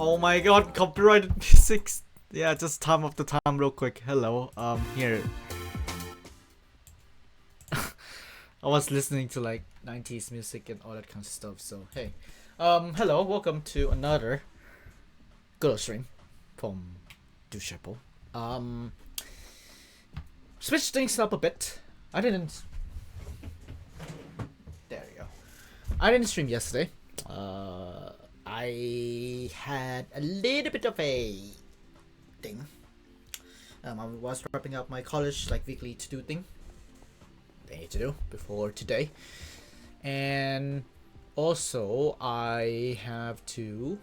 Oh my god, copyrighted music. Yeah, just time of the time real quick. Hello, here. I was listening to like 90s music and all that kind of stuff, so hey. Hello, welcome to another good stream from Duechayapol. Switch things up a bit. I didn't. There you go. I didn't stream yesterday. I had a little bit of a thing. I was wrapping up my college like weekly to-do thing. I need to do before today, and also I have to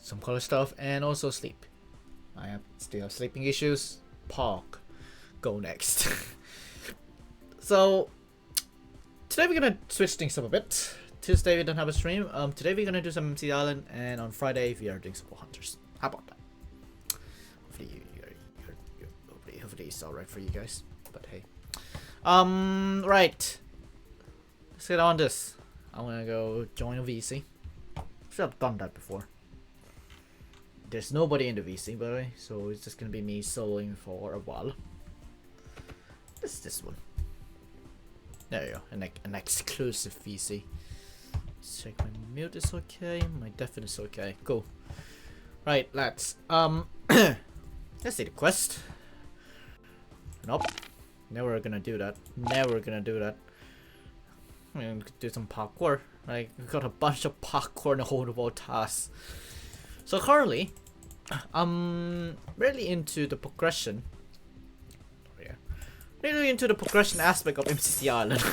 some college stuff and also sleep. I still have sleeping issues. Park, go next. So today we're gonna switch things up a bit. Tuesday we don't have a stream. Today we're gonna do some MCC Island, and on Friday we are doing some hunters. How about that? Hopefully it's alright for you guys. But hey, right. Let's get on this. I'm gonna go join a VC. Should have done that before. There's nobody in the VC, by the way, so it's just gonna be me soloing for a while. This one. There you go, an exclusive VC. Let's check my mute is okay, my deafen is okay. Cool. Right, lads. Let's see the quest. Nope. Never gonna do that. Never gonna do that. I'm gonna do some parkour. Like, we got a bunch of parkour and a whole world tasks. So currently, I'm really into the progression. Oh yeah. Really into the progression aspect of MCC Island.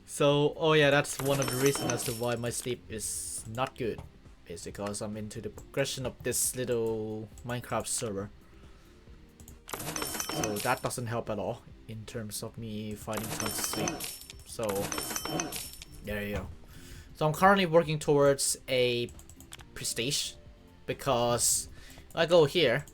So, oh yeah, that's one of the reasons as to why my sleep is not good. Is because I'm into the progression of this little Minecraft server. So that doesn't help at all in terms of me finding time to sleep. So there you go. So I'm currently working towards a prestige because I go here.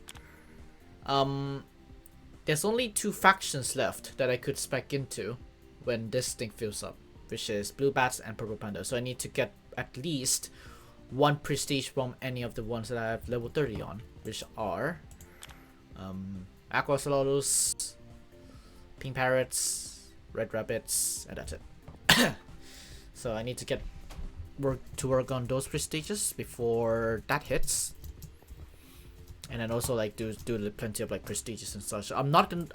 There's only 2 factions left that I could spec into when this thing fills up, which is Blue Bats and Purple Panda. So I need to get at least 1 prestige from any of the ones that I have level 30 on, which are Aqua Slotus, Pink Parrots, Red Rabbits, and that's it. So I need to get work on those prestiges before that hits, and then also like do plenty of like prestiges and such. I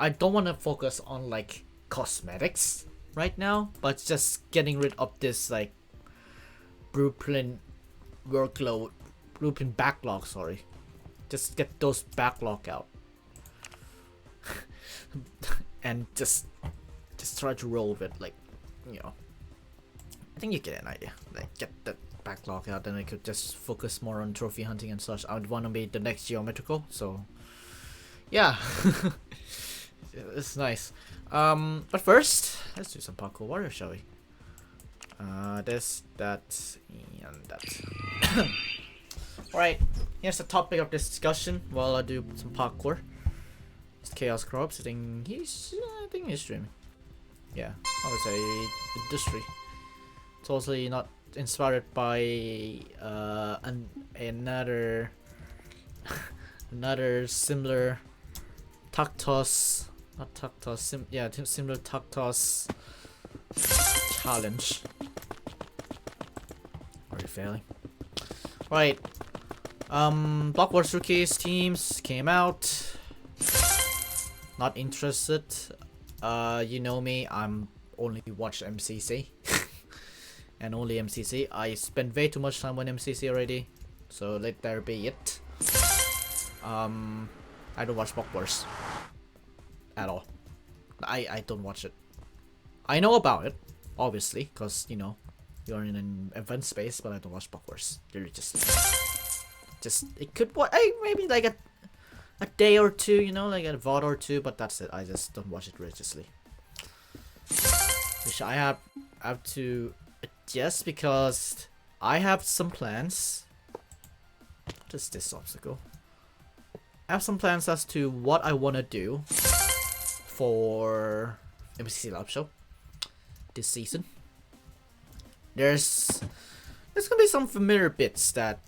don't want to focus on like cosmetics right now, but just getting rid of this like blueprint backlog. Sorry, just get those backlog out. And just try to roll with it, like, you know. I think you get an idea. Like, get that backlog out, then I could just focus more on trophy hunting and such. I would want to be the next geometrical, so yeah. It's nice. But first, let's do some parkour warrior, shall we? This, that, and that. Alright, here's the topic of this discussion while I do some parkour. It's Chaos Crops. I think he's streaming. Yeah, I would say industry. Totally not inspired by another similar Tactos, not Tactos, similar Tactos challenge. Are you failing? Right. Block Wars Rookies teams came out. Not interested. You know me, I'm only watch MCC. And only MCC. I spend way too much time on MCC already, so let there be it. I don't watch Block Wars at all. I don't watch it. I know about it, obviously, because you know you're in an event space, but I don't watch Block Wars. They're just it could maybe like a day or two, you know, like a VOD or two, but that's it. I just don't watch it religiously. Which I have to adjust because I have some plans. What is this obstacle? I have some plans as to what I want to do for MCC Live Show this season. there's gonna be some familiar bits that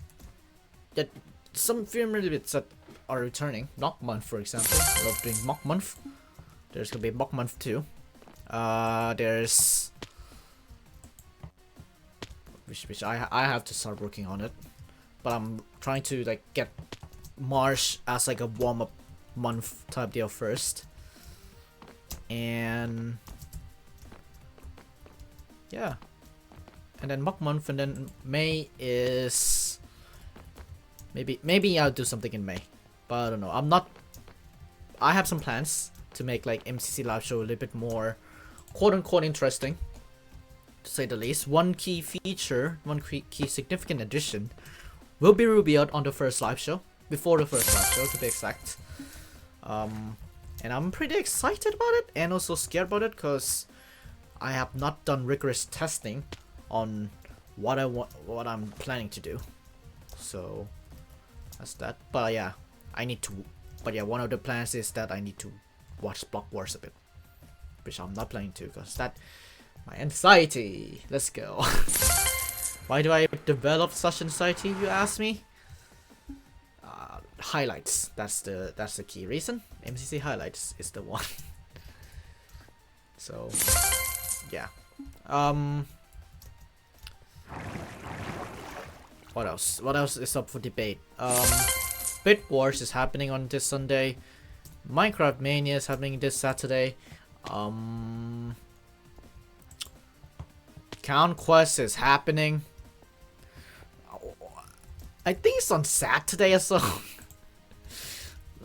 are returning. Mock month, for example. I love doing mock month. There's gonna be mock month too. There's which I have to start working on it, but I'm trying to like get March as like a warm up month type deal first, and yeah, and then mock month, and then May is maybe I'll do something in May, but I don't know. I have some plans to make like MCC live show a little bit more quote unquote interesting, to say the least. One key feature, one key significant addition will be revealed on the first live show, before the first live show to be exact. And I'm pretty excited about it and also scared about it, because I have not done rigorous testing on what I'm planning to do. So that's that. But yeah, one of the plans is that I need to watch Block Wars a bit, which I'm not planning to, because that my anxiety. Let's go. Why do I develop such anxiety, you ask me? Highlights. That's the key reason. MCC highlights is the one. So yeah. What else? What else is up for debate? Bit Wars is happening on this Sunday. Minecraft Mania is happening this Saturday. Count Quest is happening. I think it's on Saturday as well.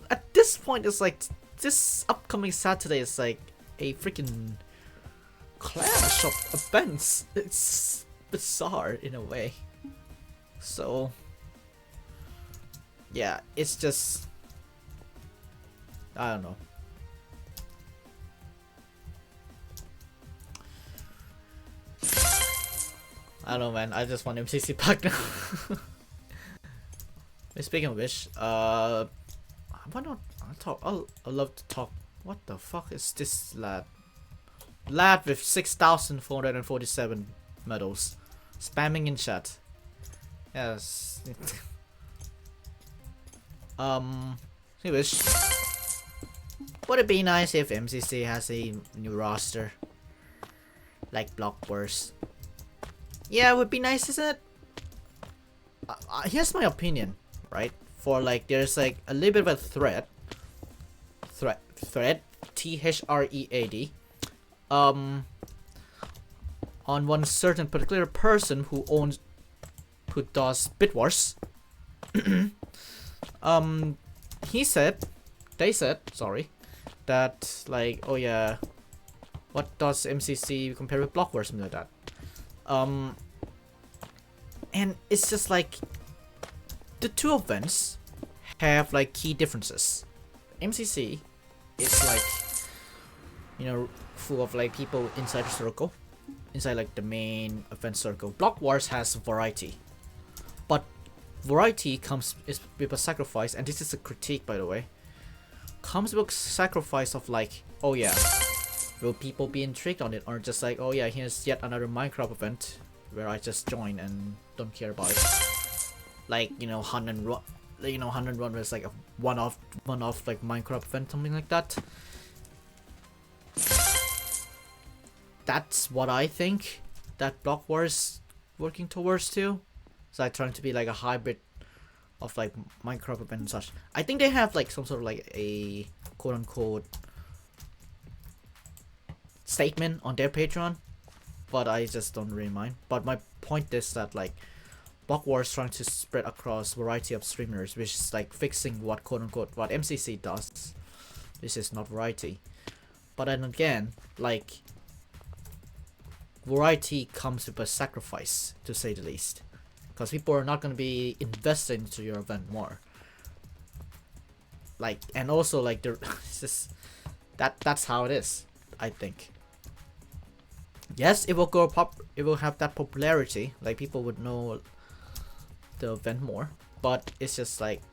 At this point, it's like this upcoming Saturday is like a freaking clash of events. It's bizarre in a way. So yeah, it's just, I don't know. I don't know, man. I just want MCC back now. Speaking of which, why not talk? I'd love to talk. What the fuck is this lad? Lad with 6,447 medals, spamming in chat. Yes. Anyways, would it be nice if MCC has a new roster, like Block Wars? Yeah, it would be nice, isn't it? Here's my opinion, right? For like, there's like a little bit of a threat, THREAD, on one certain particular person who does Bit Wars. They said, sorry, that like, oh yeah, what does MCC compare with Block Wars, something like that. And it's just like, the two events have like key differences. MCC is like, you know, full of like people inside the circle, inside like the main event circle. Block Wars has variety, but variety comes with a sacrifice, and this is a critique, by the way. Comes with a sacrifice of like, oh yeah, will people be intrigued on it, or just like, oh yeah, here's yet another Minecraft event where I just join and don't care about it. Like, you know, Hunt and Run, was like a one-off like Minecraft event, something like that. That's what I think that Block Wars working towards too. It's like trying to be like a hybrid of like Minecraft event and such. I think they have like some sort of like a quote-unquote statement on their Patreon, but I just don't really mind. But my point is that like Block Wars trying to spread across variety of streamers, which is like fixing what quote-unquote what MCC does. This is not variety. But then again, like, variety comes with a sacrifice, to say the least, because people are not going to be invested into your event more. Like, and also like it's just that's how it is, I think. Yes, it will it will have that popularity, like people would know the event more, but it's just like,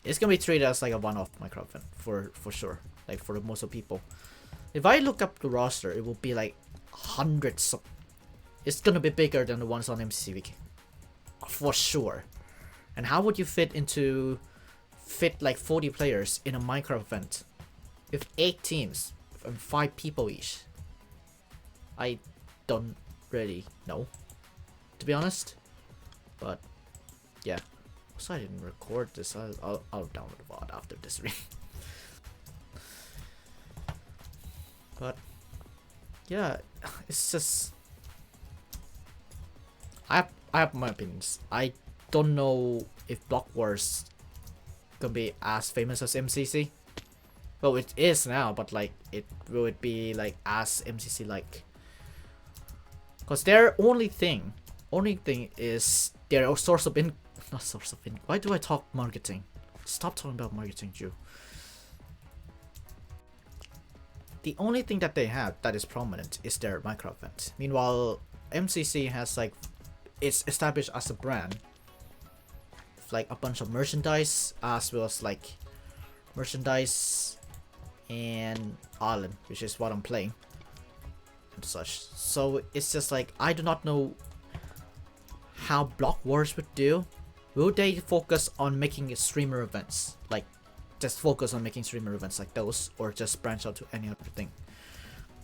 it's gonna be treated as like a one-off Minecraft event for sure, like for most of people. If I look up the roster, it will be like hundreds of. It's gonna be bigger than the ones on MCC Wiki, for sure. And how would you fit like 40 players in a Minecraft event with 8 teams and 5 people each? I don't really know, to be honest. But yeah, so I didn't record this. I'll download the VOD after this stream. But yeah, it's just I have my opinions. I don't know if Block Wars gonna be as famous as MCC. Well, it is now, but like, will it be like as MCC like? Cause their only thing is their source of not source of income. Why do I talk marketing? Stop talking about marketing, Jew. The only thing that they have that is prominent is their Minecraft event. Meanwhile, MCC has like, it's established as a brand with like a bunch of merchandise, as well as like merchandise and Island, which is what I'm playing and such. So it's just like, I do not know how Block Wars would do. Will they focus on making streamer events, like just focus on making streamer events like those, or just branch out to any other thing?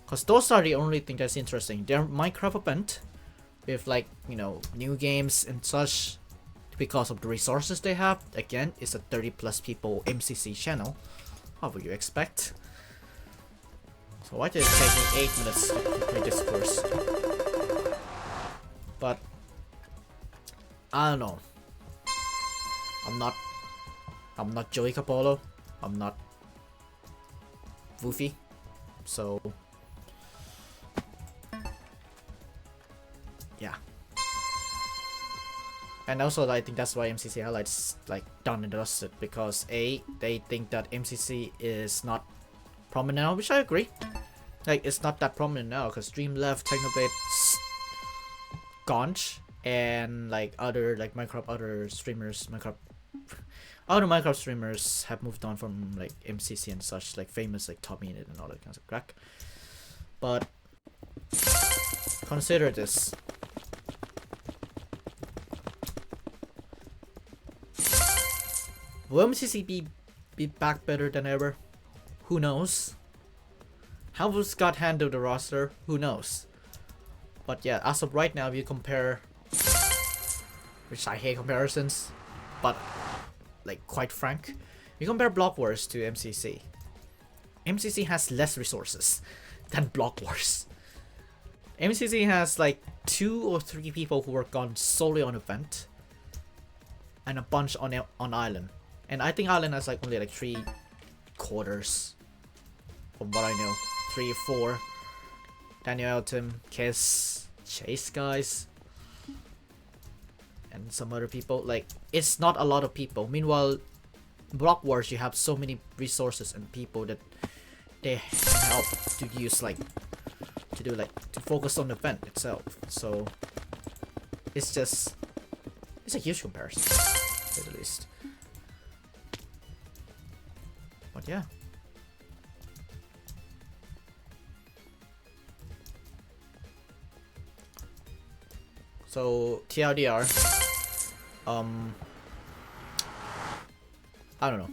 Because those are the only thing that's interesting. Their Minecraft event with like, you know, new games and such, because of the resources they have. Again, it's a 30+ people MCC channel. How would you expect? So why did it take me 8 minutes to complete this course? But I don't know. I'm not Duechayapol. I'm not Woofy. So yeah. And also, I think that's why MCC Highlights like done and dusted, because they think that MCC is not prominent now, which I agree. Like, it's not that prominent now because Dreamleft, Technoblade, Gonch, and like other like other streamers have moved on from like MCC and such, like famous like Top Unit and all that kinds of crack. But consider this. Will MCC be back better than ever? Who knows? How will Scott handle the roster? Who knows? But yeah, as of right now, if you compare, which I hate comparisons, but like quite frank, you compare Block Wars to MCC. MCC has less resources than Block Wars. MCC has like 2 or 3 people who work on solely on event, and a bunch on Island. And I think Island has like only like 3 quarters, from what I know. 3 or 4. Daniel Elton, Kiss, Chase guys, and some other people. Like, it's not a lot of people. Meanwhile, Block Wars, you have so many resources and people that they can help to use, like, to focus on the event itself. So it's a huge comparison, to say the least. But yeah. So TLDR, I don't know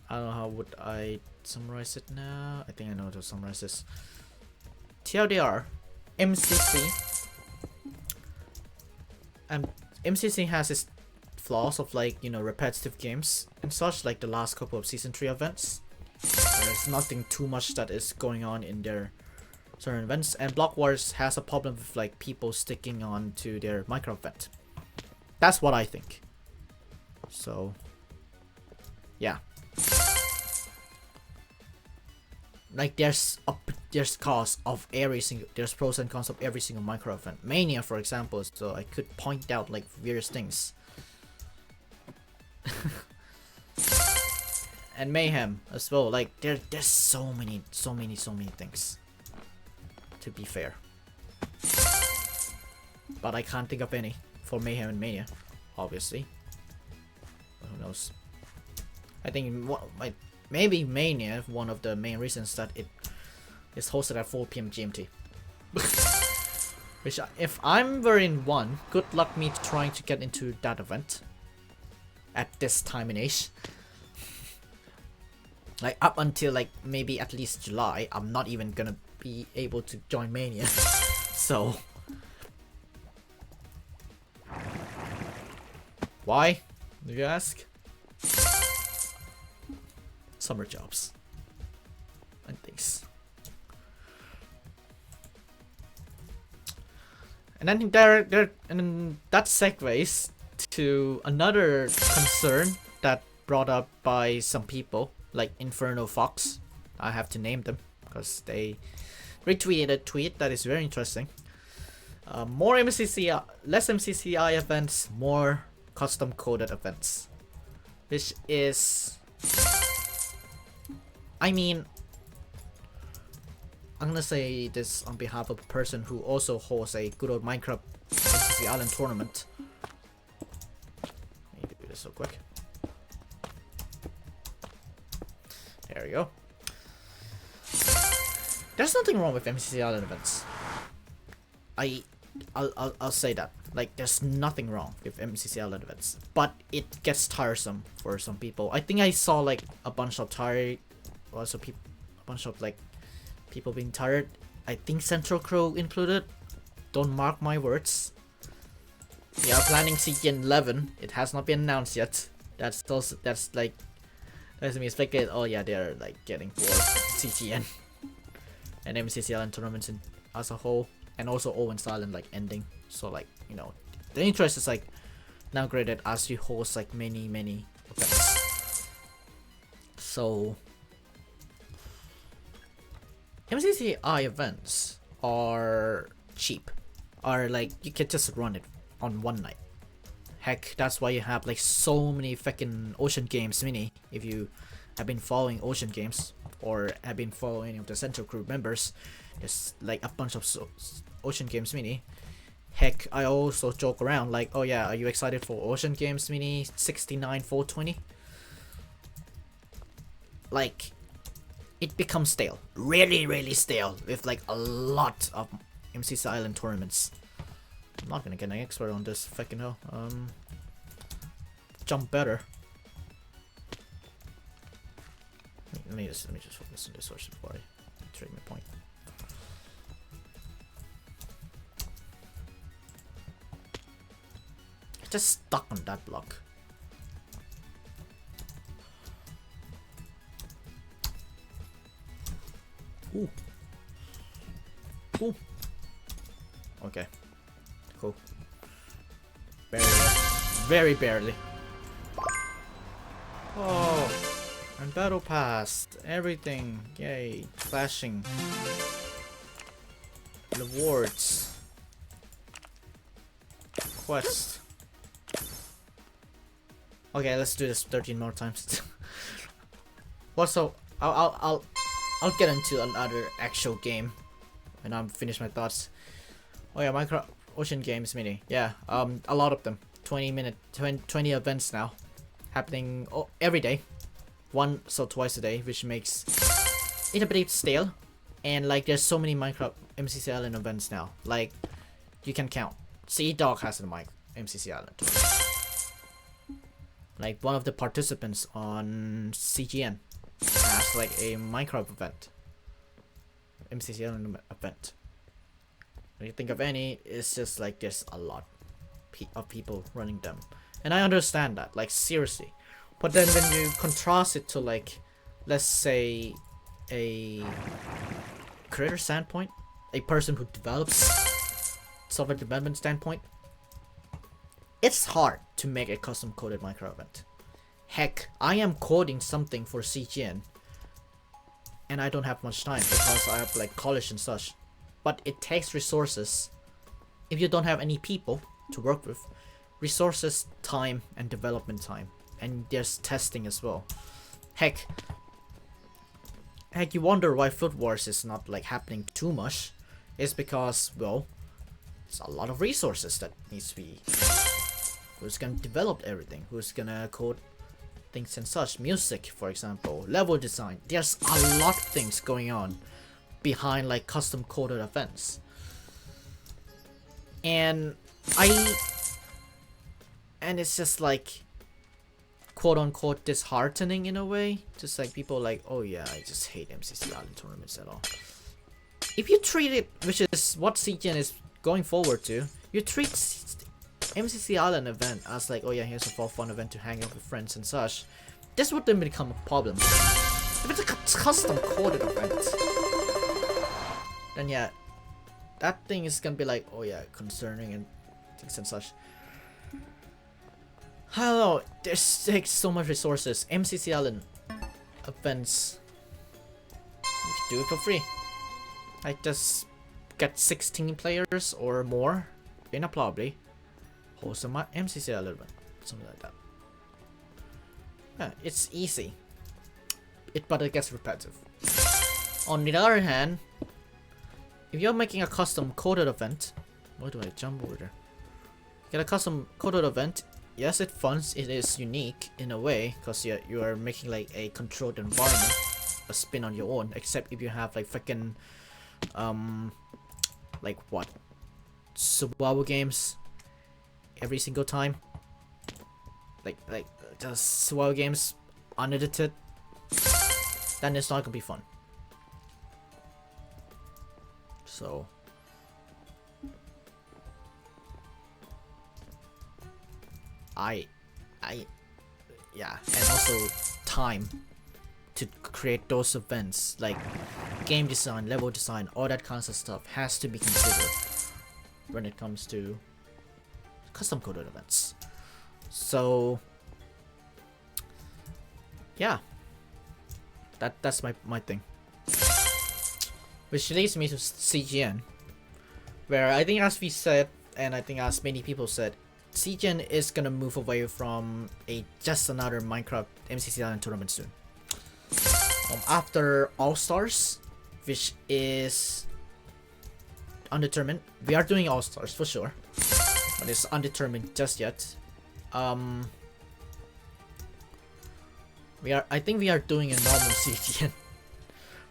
how would I summarize it now. I think I know how to summarize this. TLDR, MCC, and MCC has its flaws of, like, you know, repetitive games and such, like the last couple of Season 3 events. There's nothing too much that is going on in their certain events, and Block Wars has a problem with like people sticking on to their Minecraft event. That's what I think. So yeah, like there's cause of every single, there's pros and cons of every single Minecraft event. Mania, for example, so I could point out like various things. And Mayhem as well. Like there's so many things, to be fair. But I can't think of any for Mayhem and Mania, obviously. But who knows? I think maybe Mania, one of the main reasons that is hosted at 4 p.m. GMT. Which, if I'm very in one, good luck me trying to get into that event at this time and age. Like, up until like maybe at least July, I'm not even gonna be able to join Mania. So why, do you ask? Summer jobs and things. And then that segues to another concern that brought up by some people, like Inferno Fox. I have to name them because they retweeted a tweet that is very interesting. More MCC, less MCCI events, more custom coded events, which is, I mean, I'm gonna say this on behalf of a person who also hosts a good old Minecraft MCC Island tournament. Let me do this real quick. There we go. There's nothing wrong with MCC Island events. I'll say that. Like, there's nothing wrong with MCC Island events, but it gets tiresome for some people. I think I saw like a bunch of tired, also a bunch of like people being tired. I think Central Crow included. Don't mark my words. We are planning CGN 11. It has not been announced yet. That's like, that's me speculated. Oh yeah, they're like getting bored of CGN and MCC Island tournaments as a whole, and also Owen's Island like ending. So like, you know, the interest is like downgraded as you host like many events. So MCCI events are cheap, are like, you can just run it on one night. Heck, that's why you have like so many fucking Ocean Games mini. If you have been following Ocean Games or have been following any of the Central Crew members, there's like a bunch of Ocean Games mini. Heck, I also joke around like, oh yeah, are you excited for Ocean Games mini 69-420? Like, it becomes stale, really stale, with like a lot of MCC Island tournaments. I'm not gonna get an expert on this, fucking hell. Jump better. Let me just focus on this source before I trade my point. I just stuck on that block. Ooh. Ooh. Okay. Cool. Barely. Very barely. Oh. And battle passed. Everything. Yay. Flashing. Rewards. Quest. Okay, let's do this 13 more times. Also, I'll get into another actual game when I'm finished my thoughts. Oh yeah, Minecraft Ocean Games mini. Yeah, a lot of them. 20 events now, happening every day, once or twice a day, which makes it a bit stale. And like, there's so many Minecraft MCC Island events now. Like, you can count. Sea Dog has a MCC Island. Like, one of the participants on CGN has like a Minecraft event, MCC Island event. When you think of any, it's just like there's a lot of people running them, and I understand that, like, seriously. But then when you contrast it to like, let's say, a creator standpoint, a person who develops software development standpoint, it's hard to make a custom coded Minecraft event. Heck, I am coding something for CGN and I don't have much time because I have like college and such. But it takes resources. If you don't have any people to work with, resources, time, and development time. And there's testing as well. Heck, you wonder why Food Wars is not like happening too much. It's because, well, it's a lot of resources that needs to be. Who's gonna develop everything? Who's gonna code things and such? Music, for example, level design. There's a lot of things going on behind like custom coded events. And it's just like quote unquote disheartening in a way. Just like people like, oh yeah, I just hate MCC Island tournaments at all. If you treat it, which is what CGN is going forward to, you treat MCC Island event as like, oh yeah, here's a for fun event to hang out with friends and such, this would then become a problem. If it's a custom coded event, then yeah, that thing is gonna be like, oh yeah, concerning and things and such. I don't know, this takes so much resources. MCC Island events, you can do it for free. I just get 16 players or more in a lobby, host a MCC Island event, something like that. Yeah, it's easy. But it gets repetitive. On the other hand, if you're making a custom coded event, why do I jump over there? Get a custom coded event. Yes, it funds. It is unique in a way because you are making like a controlled environment, a spin on your own. Except if you have like freaking, like what, survival games every single time. Like just survival games unedited. Then it's not gonna be fun. So yeah, and also time to create those events, like game design, level design, all that kinds of stuff has to be considered when it comes to custom coded events. So yeah, that's my thing. Which leads me to CGN, where I think, as we said, and I think as many people said, CGN is gonna move away from just another Minecraft MCC Island tournament soon. After All Stars, which is undetermined. We are doing All Stars for sure, but it's undetermined just yet. I think we are doing a normal CGN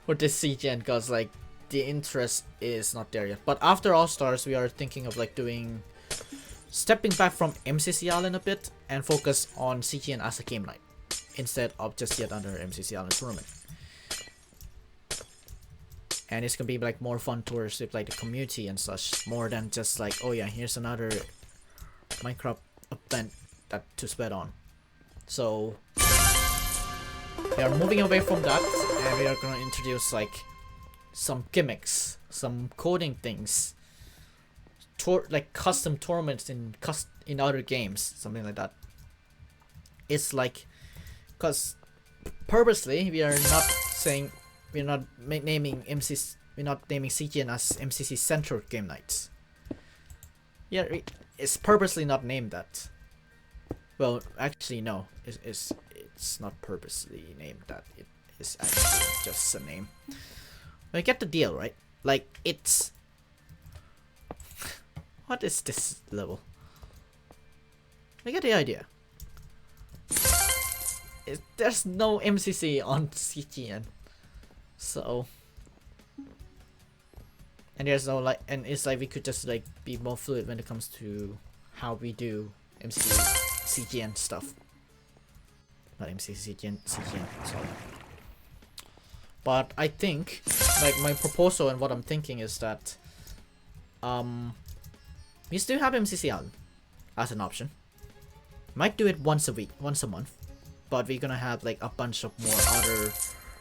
for this CGN because like the interest is not there yet. But after All Stars, we are thinking of like stepping back from MCC Island a bit and focus on CGN as a game night instead of just yet another MCC Island tournament. And it's gonna be like more fun tours with like the community and such, more than just like, oh yeah, here's another Minecraft event to spread on. So we are moving away from that, and we are gonna introduce like some gimmicks, some coding things, like custom tournaments in other games, something like that. It's like, cause purposely we are not saying, we're not naming CGN as MCC Central Game Nights. Yeah, it's purposely not named that. Well, actually no, it's not purposely named that. It is actually just a name. But you get the deal, right? Like, it's... What is this level? I get the idea. There's no MCC on CGN. So... And there's no like... And it's like we could just like be more fluid when it comes to how we do CGN stuff. Not MCC, CGN, sorry. But I think, like, my proposal and what I'm thinking is that we still have MCC Island as an option. Might do it once a month, but we're gonna have like a bunch of more other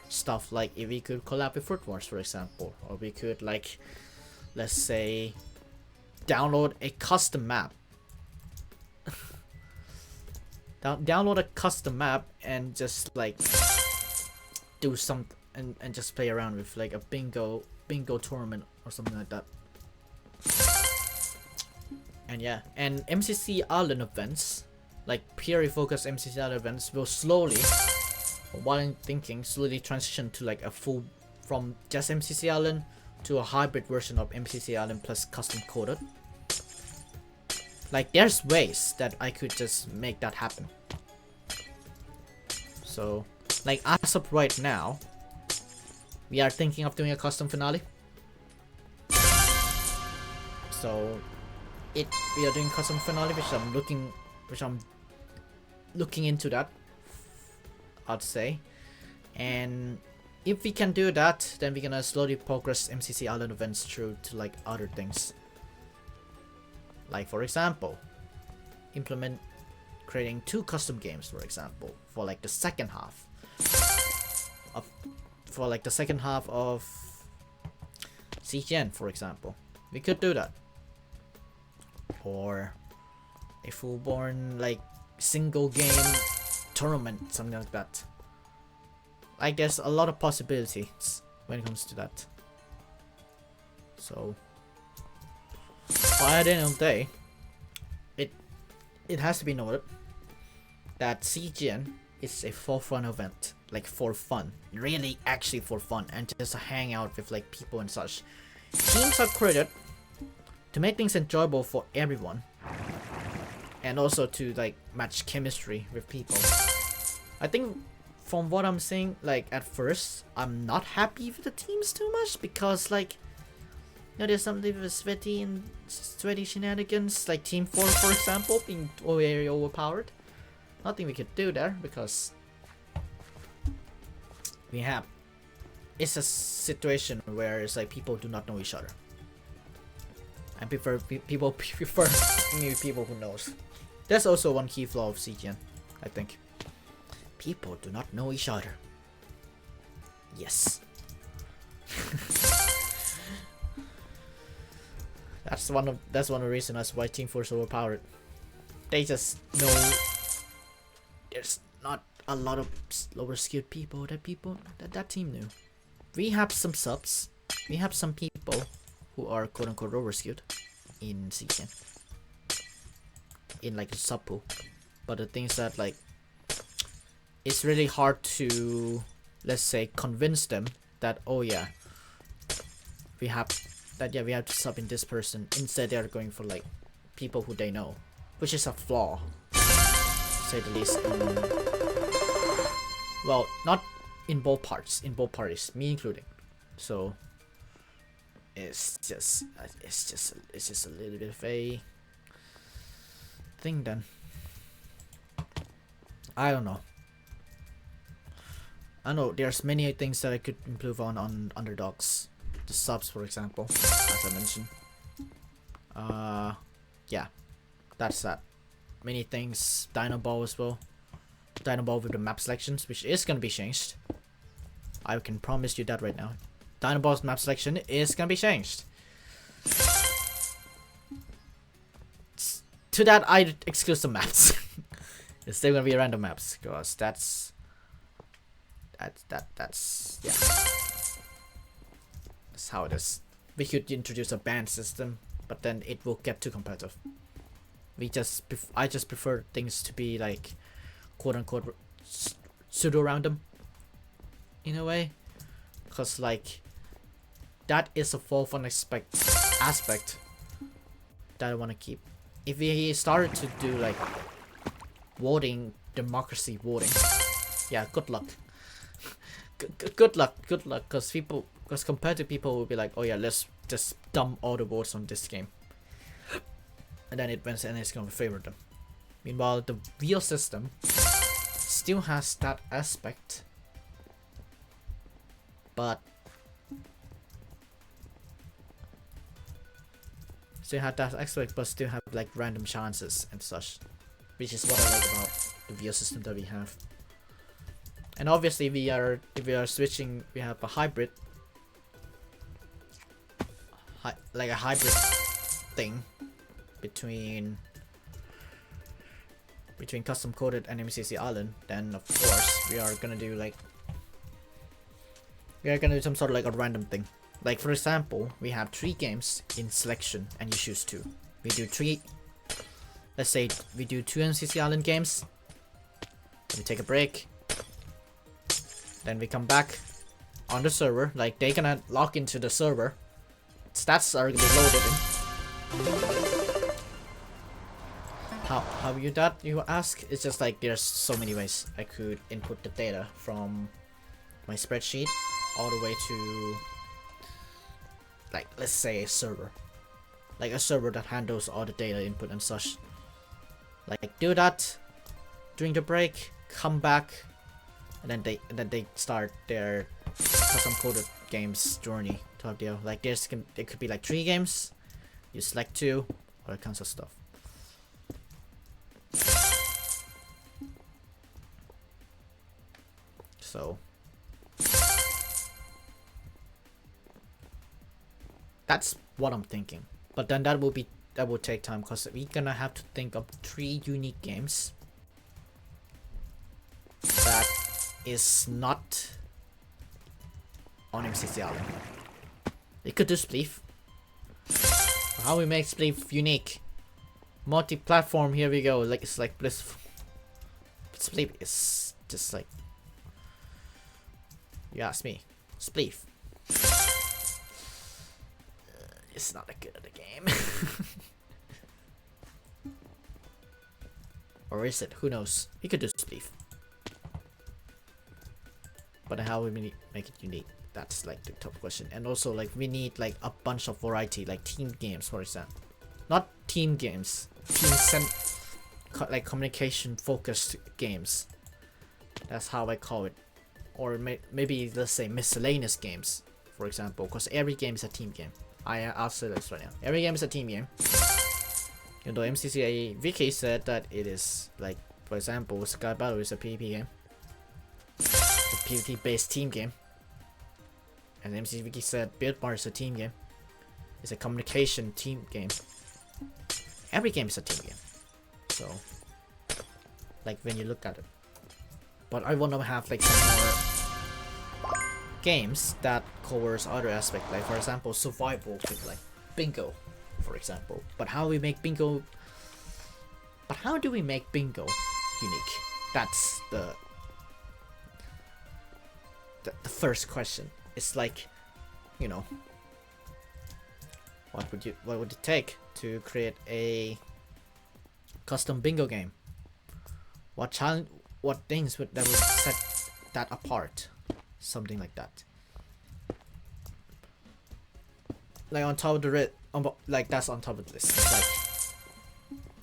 stuff, like if we could collab with Fruit Wars, for example, or we could like, let's say, download a custom map. Download a custom map and just like do some and just play around with like a bingo tournament or something like that. And yeah, and MCC Island events, like purely focused MCC Island events, will slowly, what I'm thinking, slowly transition to like a full, from just MCC Island to a hybrid version of MCC Island plus custom coded. Like, there's ways that I could just make that happen. So, like, as of right now, We are thinking of doing a custom finale. So we are doing custom finale, which I'm looking into that, I'd say. And if we can do that, then we're gonna slowly progress MCC Island events through to like other things. Like for example, implement creating 2 custom games, for example, for like the second half of CGN, for example. We could do that. Or a full-born like single game tournament, something like that. Like there's a lot of possibilities when it comes to that. So by the end of the day, it has to be noted that CGN is a for fun event, like for fun, really actually for fun, and just a hangout with like people and such. Teams are created to make things enjoyable for everyone, and also to like match chemistry with people. I think from what I'm saying, like at first, I'm not happy with the teams too much because like, you know, there's something with sweaty shenanigans, like Team 4 for example, being very overpowered. Nothing we could do there because it's a situation where it's like people do not know each other. And people prefer new people who knows. That's also one key flaw of CGN, I think. People do not know each other. Yes. That's one of the reasons why Team 4 is overpowered. They just know there's not a lot of lower skilled people that team knew. We have some subs. We have some people who are quote unquote lower skilled in CGN. In like a sub pool. But the thing is that like it's really hard to, let's say, convince them that oh yeah, we have to sub in this person. Instead they're going for like people who they know, which is a flaw, to say the least. Well, not in both parties, me including. So it's just a little bit of a thing then. I don't know. I know there's many things that I could improve on underdogs. The subs, for example, as I mentioned. Yeah, that's that. Many things. Dino Ball as well. Dino Ball with the map selections, which is gonna be changed. I can promise you that right now. Dino Ball's map selection is gonna be changed. To that, I exclude some maps. It's still gonna be random maps, because that's yeah. That's how it is. We could introduce a ban system, but then it will get too competitive. I just prefer things to be like quote unquote pseudo random in a way, because like that is a full fun aspect that I want to keep. If we started to do like voting, democracy voting, yeah, good luck. Good luck, because competitive people will be like, oh yeah, let's just dump all the votes on this game, and then it's gonna favor them. Meanwhile, the real system still has that aspect, but still have like random chances and such, which is what I like about the real system that we have. And obviously, if we are switching, we have a hybrid, like a hybrid thing between custom coded and MCC Island. Then of course we are gonna do some sort of like a random thing. Like for example, we have 3 games in selection, and you choose 2. We do 3. Let's say we do 2 MCC Island games. We take a break. Then we come back on the server, like they gonna log into the server. Stats are gonna be loaded in. How you that, you ask? It's just like there's so many ways I could input the data from my spreadsheet all the way to, like, let's say a server, like a server that handles all the data input and such. Like, do that during the break, come back, and then they start their custom coded games journey to deal. Like, there could be like 3 games, you select 2, all that kinds of stuff. So that's what I'm thinking. But then that will take time, because we're gonna have to think of 3 unique games that is not on MCC Island. We could do Spleef. How we make Spleef unique? Multi-platform, here we go. Like, it's like blissful. Spleef is just like, you ask me, Spleef. It's not that good at the game. Or is it? Who knows? We could do Spleef. But how we make it unique? That's like the top question. And also, like, we need like a bunch of variety, like team games, for example. Not team games. Like communication focused games. That's how I call it. Or maybe let's say miscellaneous games, for example, because every game is a team game. I'll say this right now. Every game is a team game. Even though MCC Wiki said that it is, like, for example, Sky Battle is a PvP game. It's a PvP based team game. And MCC Wiki said Build Bar is a team game. It's a communication team game. Every game is a team game. So, like, when you look at it. But I want to have like some more games that covers other aspects, like for example survival with like bingo, for example. But how do we make bingo unique? That's the first question. It's like, you know, what would it take to create a custom bingo game? What things that would set that apart? Something like that. Like on top of the like that's on top of this. It's like,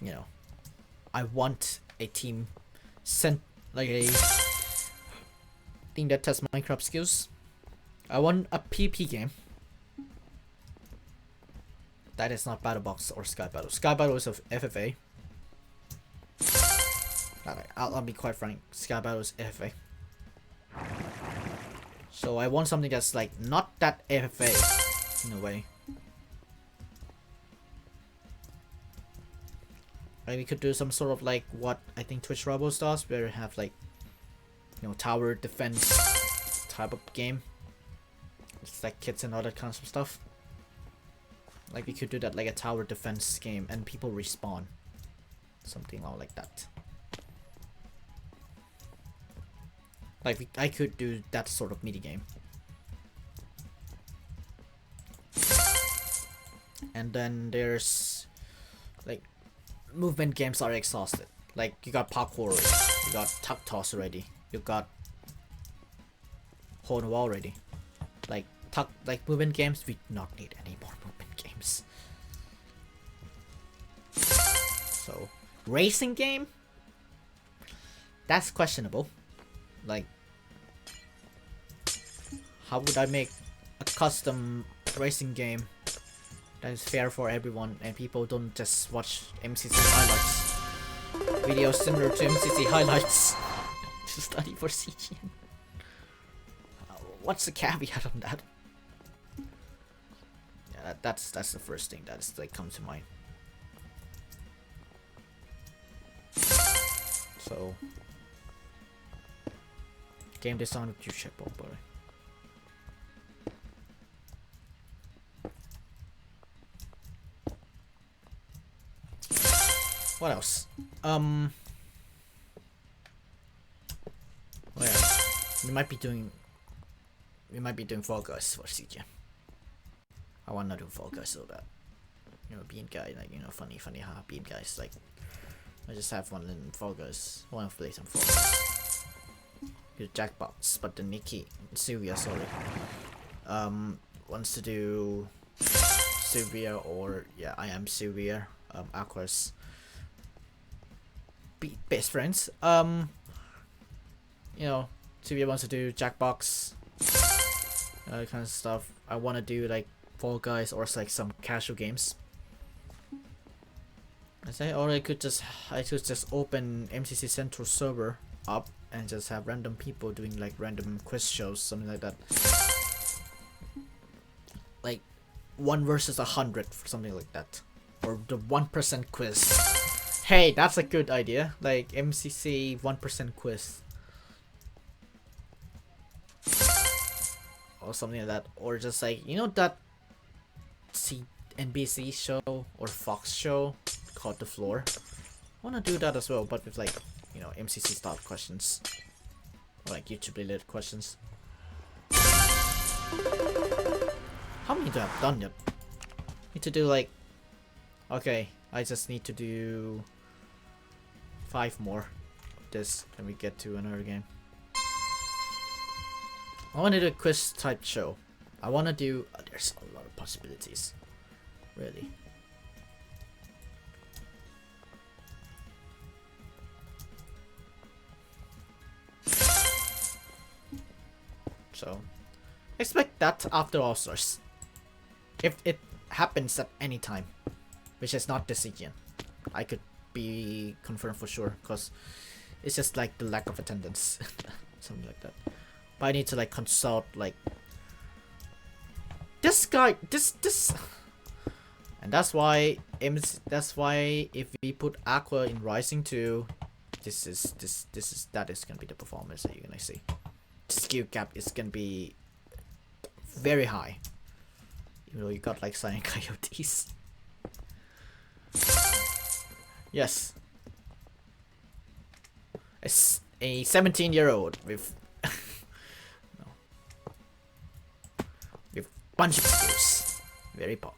you know, I want a team like a thing that tests Minecraft skills. I want a PP game that is not BattleBox or Sky Battle. Sky Battle is of FFA. I'll be quite frank, Sky Battle is FFA. So I want something that's like not that FFA in a way. Like we could do some sort of like what I think Twitch Rebels does, where you have like, you know, tower defense type of game. It's like kits and all that kinds of stuff. Like we could do that like a tower defense game and people respawn. Something like that. Like I could do that sort of mini game. And then there's like movement games are exhausted. Like you got parkour already, you got tuck toss already, you got hole in the wall already. Like movement games, we do not need any more movement games. So racing game, that's questionable. Like, how would I make a custom racing game that is fair for everyone and people don't just watch MCC highlights videos similar to MCC highlights to study for CGN? What's the caveat on that? Yeah, that's the first thing that's like comes to mind. So. Game design with Duechayapol, boy. What else? Oh yeah, we might be doing Fall Guys for CJ. I wanna do Fall Guys so bad. You know, being guy, like, you know, funny haha, being guys, like, I just have one in Fall Guys. I wanna play some Fall Guys. do Jackbox, but the Nikki, Sylvia, sorry, wants to do Sylvia, or yeah, I am Sylvia, Aqua's best friends. You know, Sylvia wants to do Jackbox, kind of stuff. I want to do like Fall Guys or like some casual games. I say, or I could just open MCC Central server up and just have random people doing like random quiz shows, something like that. Like 1 versus 100, something like that, or the 1% quiz. Hey, that's a good idea. Like MCC 1% quiz, or something like that, or just like, you know, that NBC show or Fox show called The Floor. I wanna do that as well, but with like, you know, MCC style questions, or like YouTube related questions. How many do I have done yet? Need to do like, okay, I just need to do 5 more of this, and we get to another game. I want to do a quiz type show. I want to do, there's a lot of possibilities, really. So expect that after All Stars, if it happens at any time, which is not this weekend. I could be confirmed for sure, because it's just like the lack of attendance, something like that. But I need to like consult like this guy, this, and that's why if we put Aqua in Rising 2, that is gonna be the performance that you're gonna see. The skill gap is gonna be very high, even though you got like Silent Coyotes. Yes, it's a 17-year-old with no, with bunch of skills, very pog,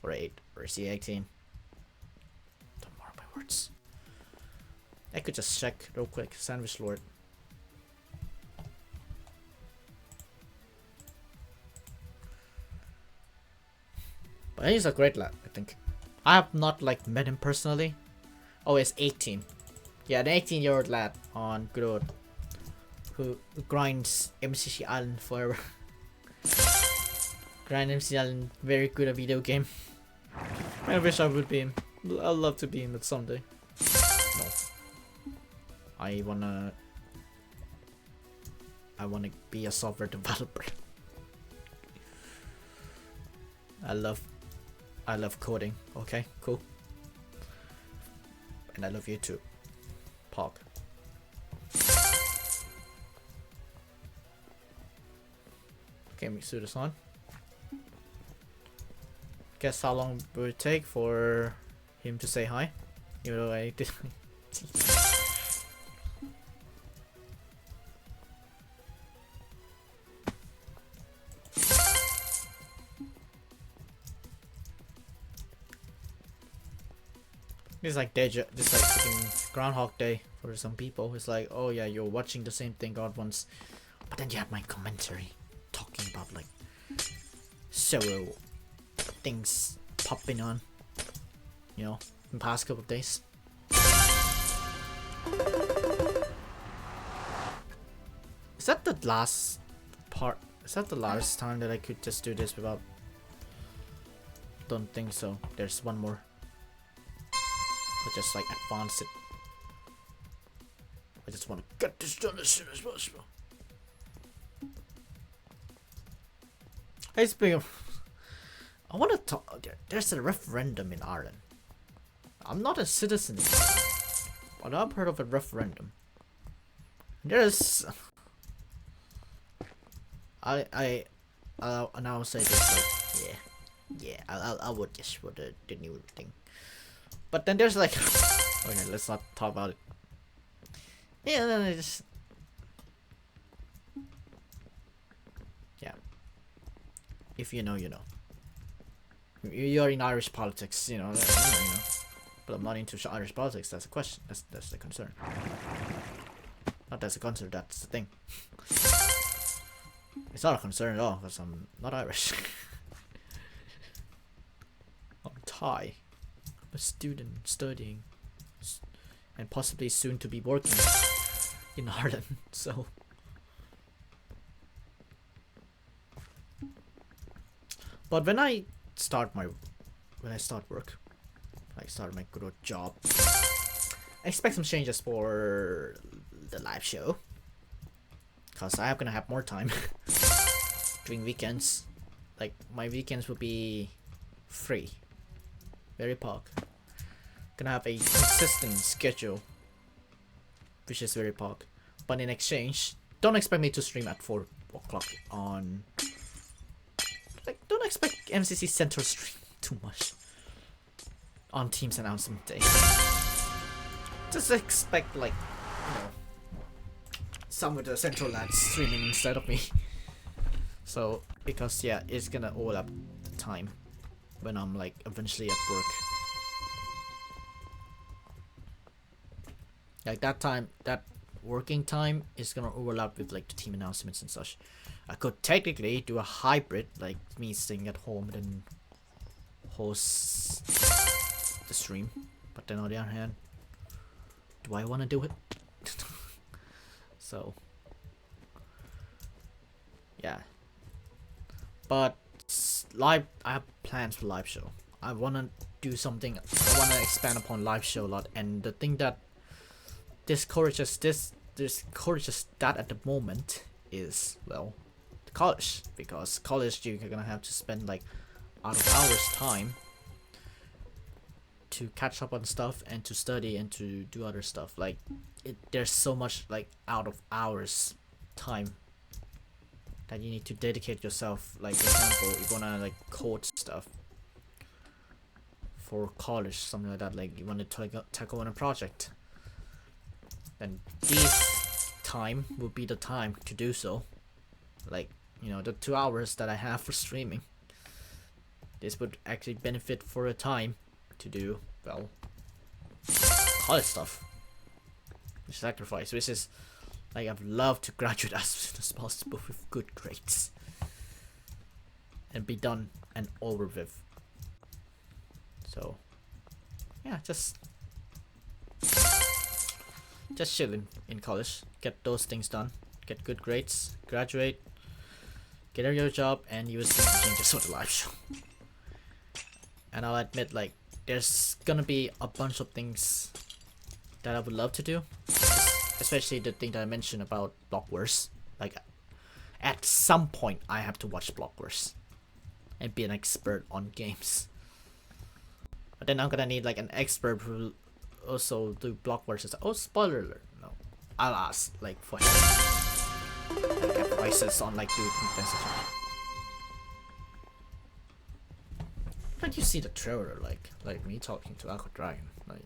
or 8, or is he 18? Don't mark my words. I could just check real quick. Sandwich Lord. But he's a great lad, I think. I have not like met him personally. Oh, he's 18. Yeah, an 18-year-old lad on Good Old, who grinds MCC Island forever. Grind MCC Island, very good at video game. I wish I would be him. I'd love to be him, but someday. No. I wanna be a software developer. I love coding. Okay, cool. And I love you too, Pog. Okay, let me do this on. Guess how long will it take for him to say hi? Even though I did. It's like this like freaking Groundhog Day for some people. It's like, oh yeah, you're watching the same thing God wants, but then you have my commentary talking about like several things popping on, you know, in the past couple of days. Is that the last part? Is that the last time that I could just do this without? Don't think so. There's one more. I'll just like advance it. I just want to get this done as soon as possible. Hey, speaking of, I want to talk. There's a referendum in Ireland. I'm not a citizen, but I've heard of a referendum. There's. I'll say this like, yeah, I would just for the new thing. But then there's like, okay, let's not talk about it. Yeah, then I just, yeah. If you know, you know. You're in Irish politics, you know. But I'm not into Irish politics. That's the question. That's the concern. Not as a concern, that's the thing. It's not a concern at all, because I'm not Irish. I'm Thai. I'm a student studying. And possibly soon to be working in Ireland, so... But when I start work, like start my good old job, I expect some changes for the live show, cause I'm gonna have more time during weekends. Like my weekends will be free, very pog. Gonna have a consistent schedule, which is very pog. But in exchange, don't expect me to stream at 4 o'clock on. Like, don't expect MCC Central stream too much on Team's announcement day. Just expect, like, you know, some of the Central lads streaming instead of me. So, because, yeah, it's gonna overlap the time when I'm, like, eventually at work. Like, that time, that working time is gonna overlap with, like, the team announcements and such. I could technically do a hybrid, like me staying at home and then host the stream. But then on the other hand, do I want to do it? So, yeah. But live, I have plans for live show. I want to do something. I want to expand upon live show a lot. And the thing that discourages that at the moment is, well, college, because college you're gonna have to spend like out of hours time to catch up on stuff and to study and to do other stuff. Like there's so much like out of hours time that you need to dedicate yourself. Like for example, you wanna like code stuff for college, something like that. Like you want to tackle on a project, then this time will be the time to do so. Like, you know, the 2 hours that I have for streaming, this would actually benefit for a time to do, well, college stuff. Sacrifice, which is, like, I'd love to graduate as soon as possible with good grades. And be done and over with. So, yeah, just chilling in college, get those things done, get good grades, graduate, get a real job, and you will see some changes for the live show. And I'll admit, like, there's gonna be a bunch of things that I would love to do, especially the thing that I mentioned about Block Wars. Like, at some point, I have to watch Block Wars and be an expert on games. But then I'm gonna need like an expert who also do Block Wars. Oh, spoiler alert! No, I'll ask like for help. Like advices on like doing things. But you see the trailer, like me talking to Aqua Dragon, like.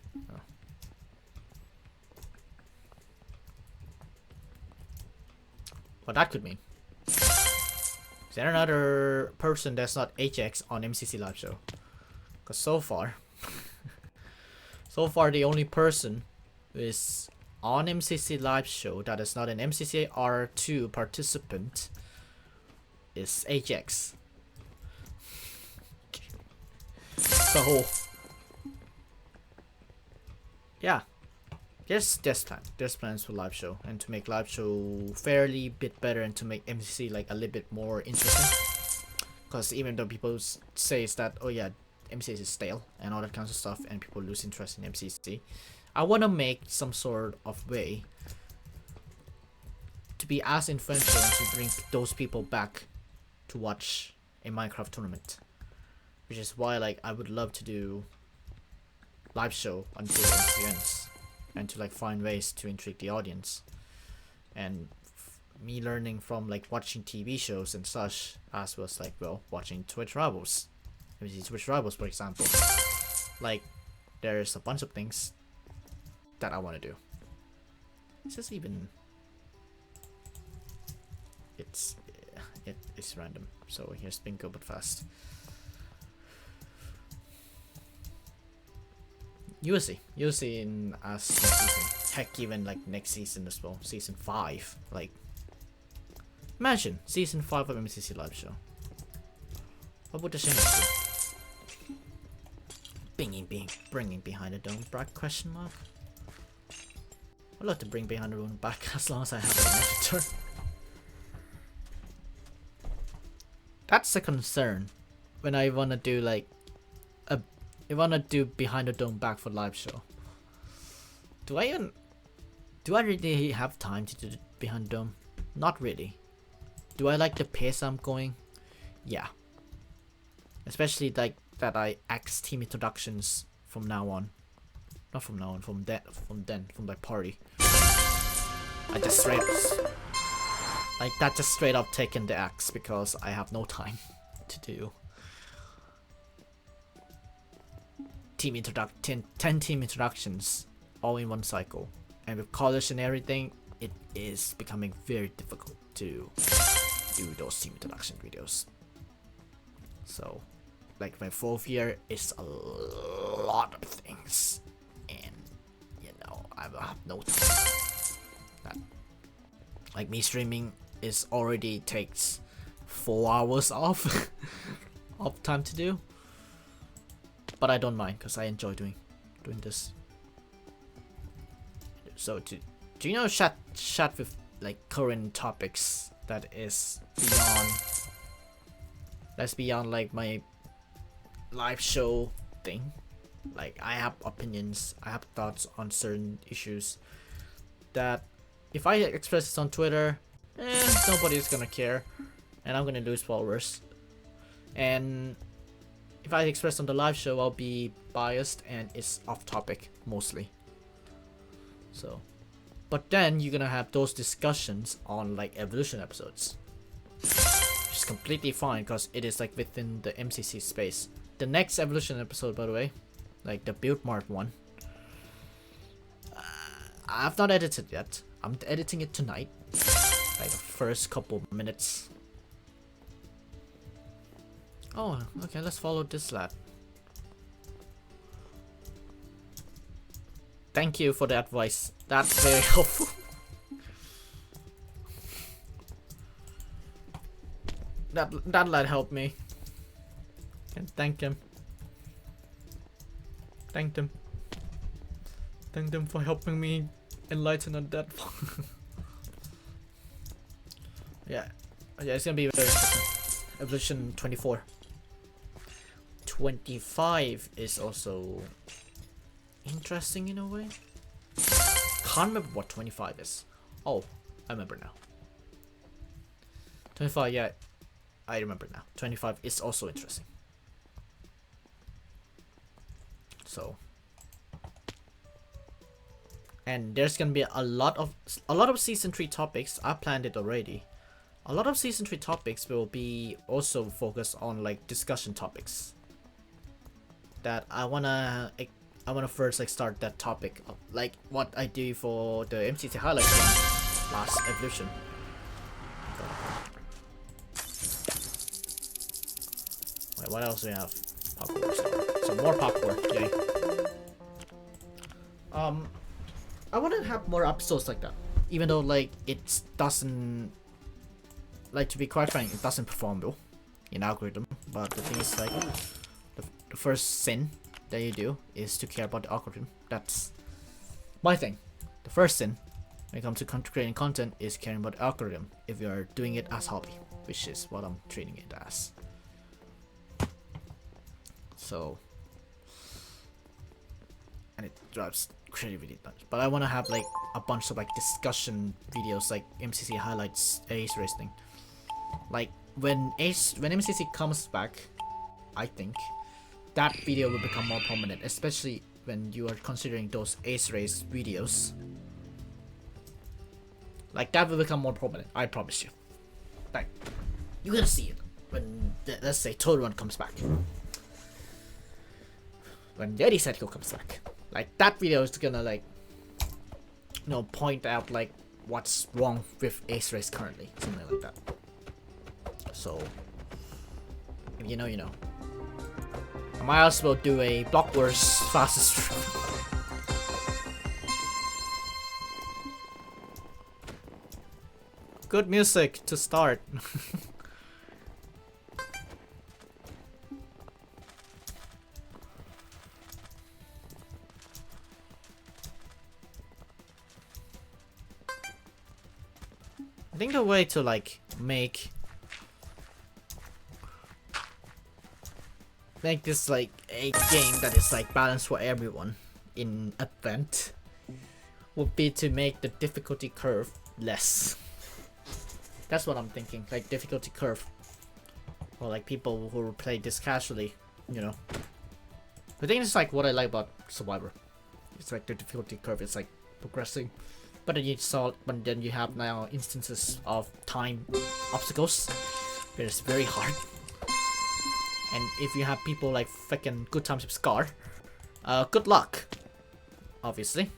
What that could mean. Is there another person that's not HX on MCC Live Show? Because so far the only person who is on MCC Live Show that is not an MCC R2 participant is HX. So yeah, there's plans for live show, and to make live show fairly bit better, and to make MCC like a little bit more interesting. Because even though people say that, oh yeah, MCC is stale and all that kinds of stuff, and people lose interest in MCC, I want to make some sort of way to be as influential and to bring those people back to watch a Minecraft tournament. Which is why, like, I would love to do live show until MCC ends, and to like find ways to intrigue the audience, and me learning from like watching TV shows and such, as well as like, well, watching Twitch Rivals, MCC Twitch Rivals for example. Like, there's a bunch of things that I want to do. It's just even, it's random. So here's Bingo but fast. You'll see. You'll see in us next season. Heck, even like next season as well. Season 5. Like, imagine season 5 of MCC live show. What would the change be? Bringing behind the dome back? Question mark. I'd love to bring behind the dome back as long as I have an editor. That's a concern when I wanna do like I wanna do behind the dome back for live show. Do I really have time to do the behind the dome? Not really. Do I like the pace I'm going? Yeah. Especially like that I axe team introductions from now on. Not from now on, from my party. I just straight up taken the axe because I have no time to do 10 team introductions all in one cycle, and with college and everything, it is becoming very difficult to do those team introduction videos. So like my 4th year is a lot of things, and you know I will have no time. That, like me streaming is already takes 4 hours off of time to do, but I don't mind because I enjoy doing this. So do you know chat with like current topics that is beyond like my live show thing? Like I have opinions, I have thoughts on certain issues that if I express this on Twitter, nobody's gonna care, and I'm gonna lose followers. And if I express on the live show, I'll be biased and it's off topic mostly. So, but then you're gonna have those discussions on like evolution episodes, which is completely fine because it is like within the MCC space. The next evolution episode, by the way, like the build mart one, I've not edited yet. I'm editing it tonight, like the first couple minutes. Oh, okay, let's follow this lad. Thank you for the advice. That's very helpful. That lad helped me. And thank him. Thank them for helping me enlighten on that. Yeah, it's gonna be very interesting. Evolution 24. 25 is also interesting in a way. Can't remember what 25 is. Oh, I remember now. 25, yeah, I remember now. 25 is also interesting. So, and there's gonna be a lot of season 3 topics. I planned it already. A lot of season 3 topics will be also focused on like discussion topics. That I wanna first like start that topic of, like what I do for the MCC highlights last evolution. Wait, what else do we have? Parkour. Some more parkour. Yay. I wanna have more episodes like that, even though like it doesn't. Like, to be quite frank, it doesn't perform well in algorithm, but the thing is like the first sin that you do is to care about the algorithm. That's my thing. The first sin when it comes to creating content is caring about the algorithm if you are doing it as hobby, which is what I'm treating it as. So, and it drives creativity much. But I want to have like a bunch of like discussion videos, like MCC highlights, ace race thing. Like when MCC comes back, I think that video will become more prominent, especially when you are considering those ace race videos. Like that will become more prominent, I promise you. Like you're gonna see it when let's say Total Run comes back, when Yeti Setko comes back. Like that video is gonna like, you know, point out like what's wrong with ace race currently, something like that. So if you know, you know. I might as well do a Block Wars fastest Good music to start. I think the way to like make this like a game that is like balanced for everyone in Advent would be to make the difficulty curve less. That's what I'm thinking, like difficulty curve. Or like people who play this casually, you know. I think it's like what I like about Survivor. It's like the difficulty curve is like progressing. But then you have now instances of time obstacles where it's very hard. And if you have people like fucking Good Times with Scar, good luck, obviously.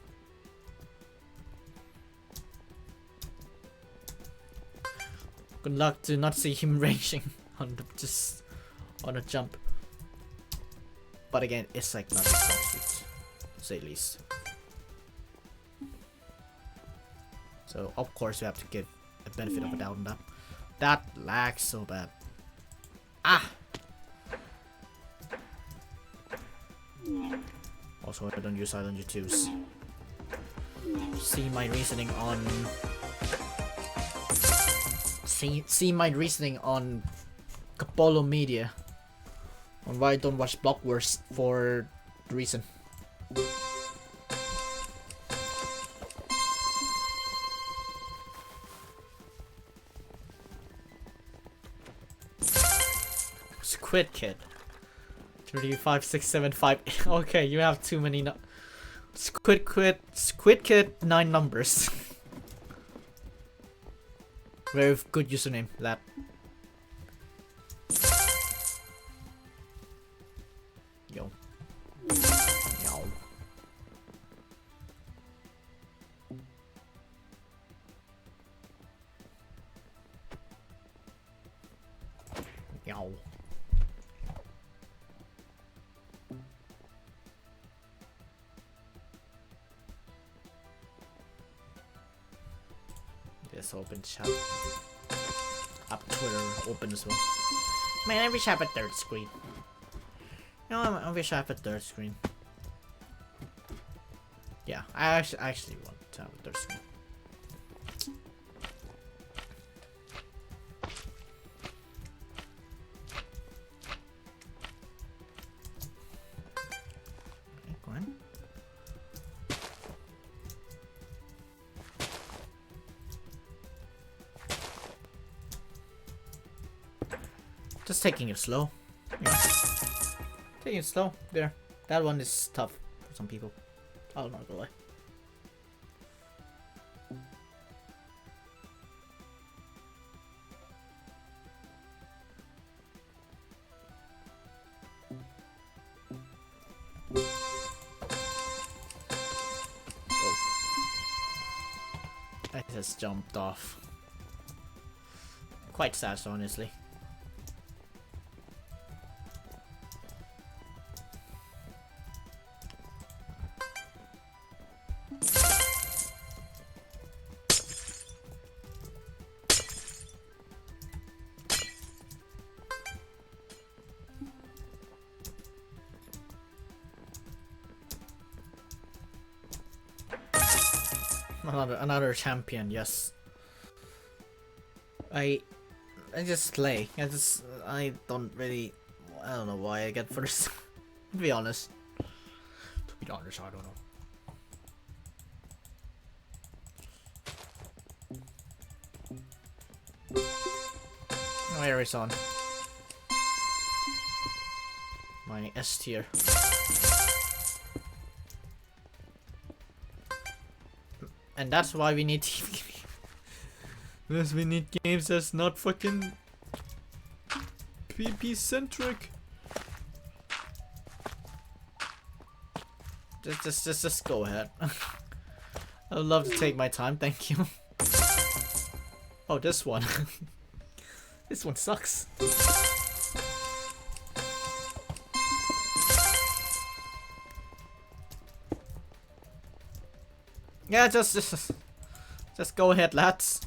Good luck to not see him ranging on the just on a jump. But again, it's like not his strong suit, to say the least. So of course you have to give a benefit of a doubt on that. That lags so bad. Ah. Also, I don't use Island U2s. See my reasoning on. See my reasoning on Capolo Media on why I don't watch Block Wars for the reason. Squid Kid. 35675. Okay, you have too many. Squid Kid 9 numbers. Very good username, that. Yo. Yo. Yo. Yes, open chat. Up Twitter, open as well. Man, I wish I have a third screen. No, I wish I have a third screen. Yeah, I actually want to have a third screen. Okay, go on. Just taking it slow. Yeah. Taking it slow. There. That one is tough for some people. I'll not go away. Oh. I just jumped off. Quite sad, honestly. Another champion, yes. I just slay. I don't know why I get first. To be honest. I don't know. Where is on? My S tier. And that's why we need team games. Because we need games that's not fucking PP centric. Just go ahead. I would love to take my time, thank you. Oh, this one. This one sucks. Yeah, just go ahead, lads.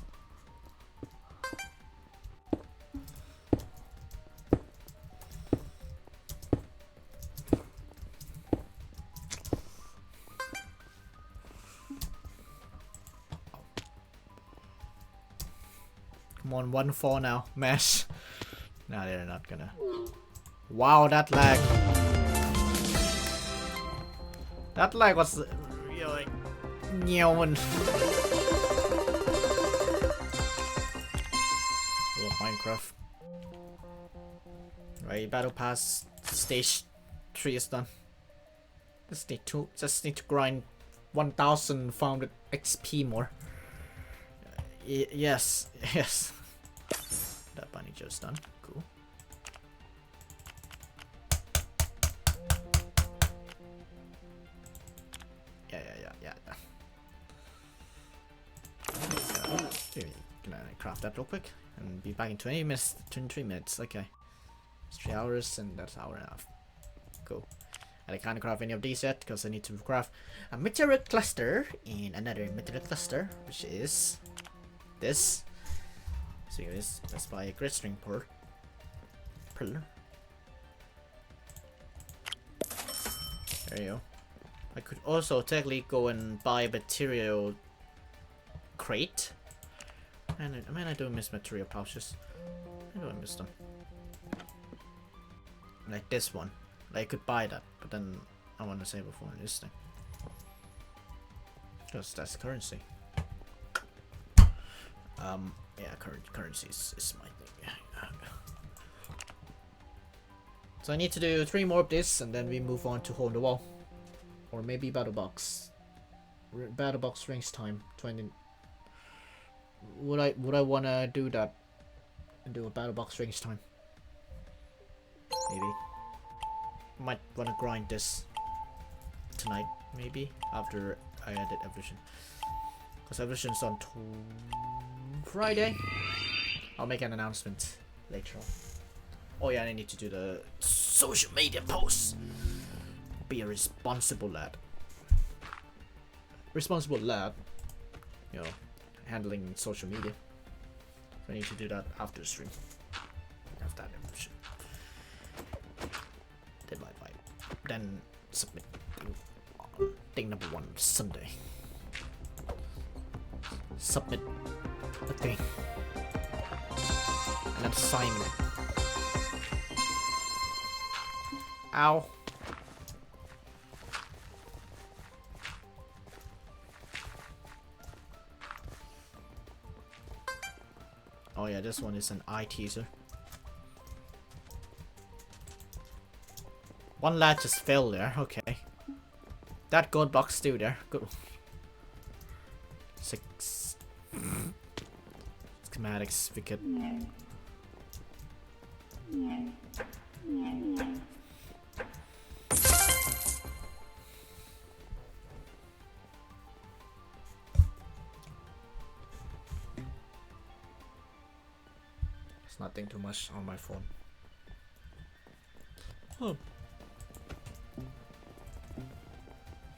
I'm on 1-4 now. Mesh. No, they're not gonna. Wow, that lag. That lag was really. Nyeon. Love Minecraft. Right, battle pass stage 3 is done. Just need to grind 1,500 XP more. Yes, yes. That bunny just done. Cool. Yeah. Okay, gonna craft that real quick and be back in 20 minutes, 23 minutes. Okay. It's 3 hours and that's an hour and a half. Cool. And I can't craft any of these yet because I need to craft a meteor cluster and another meteor cluster, which is this. So let's buy a grid string pillar. There you go. I could also technically go and buy a material crate. And I do miss material pouches. I do miss them. Like this one. Like I could buy that, but then I want to save it for this thing. Because that's currency. Yeah, currency is my thing. So I need to do 3 more of this, and then we move on to Hole in the Wall, or maybe Battle Box. Battle Box rings time 20. Would I wanna do that and do a Battle Box rings time? Maybe. Might wanna grind this tonight, maybe after I edit Evolution, because Evolution's on Friday. I'll make an announcement later on. Oh yeah, and I need to do the social media posts. Be a responsible lad. Responsible lad. You know, handling social media. So I need to do that after the stream. After that Evolution. Then submit thing number 1 Sunday. Submit the thing. An assignment. Ow. Oh yeah, this one is an eye teaser. One lad just fell there, okay. That gold box still there. Good. 6 schematics we could. It's nothing too much on my phone. Oh.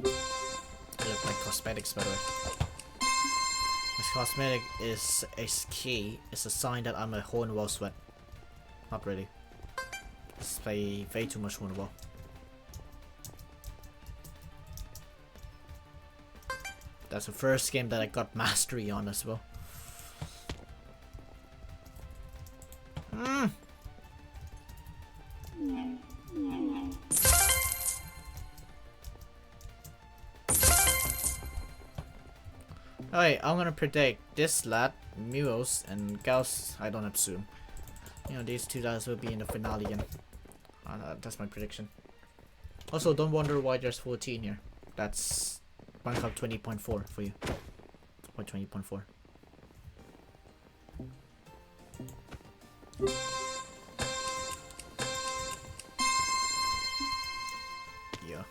I look like cosmetics, by the way. This cosmetic is a key. It's a sign that I'm a Hole in the Wall sweat. Not really. It's way too much Hole in the Wall. That's the first game that I got mastery on as well. Alright, I'm gonna predict this lad, Muos, and Gauss. I don't assume. You know, these 2 lads will be in the finale again. That's my prediction. Also, don't wonder why there's 14 here. That's Minecraft 20.4 for you. Or 20.4. Yeah.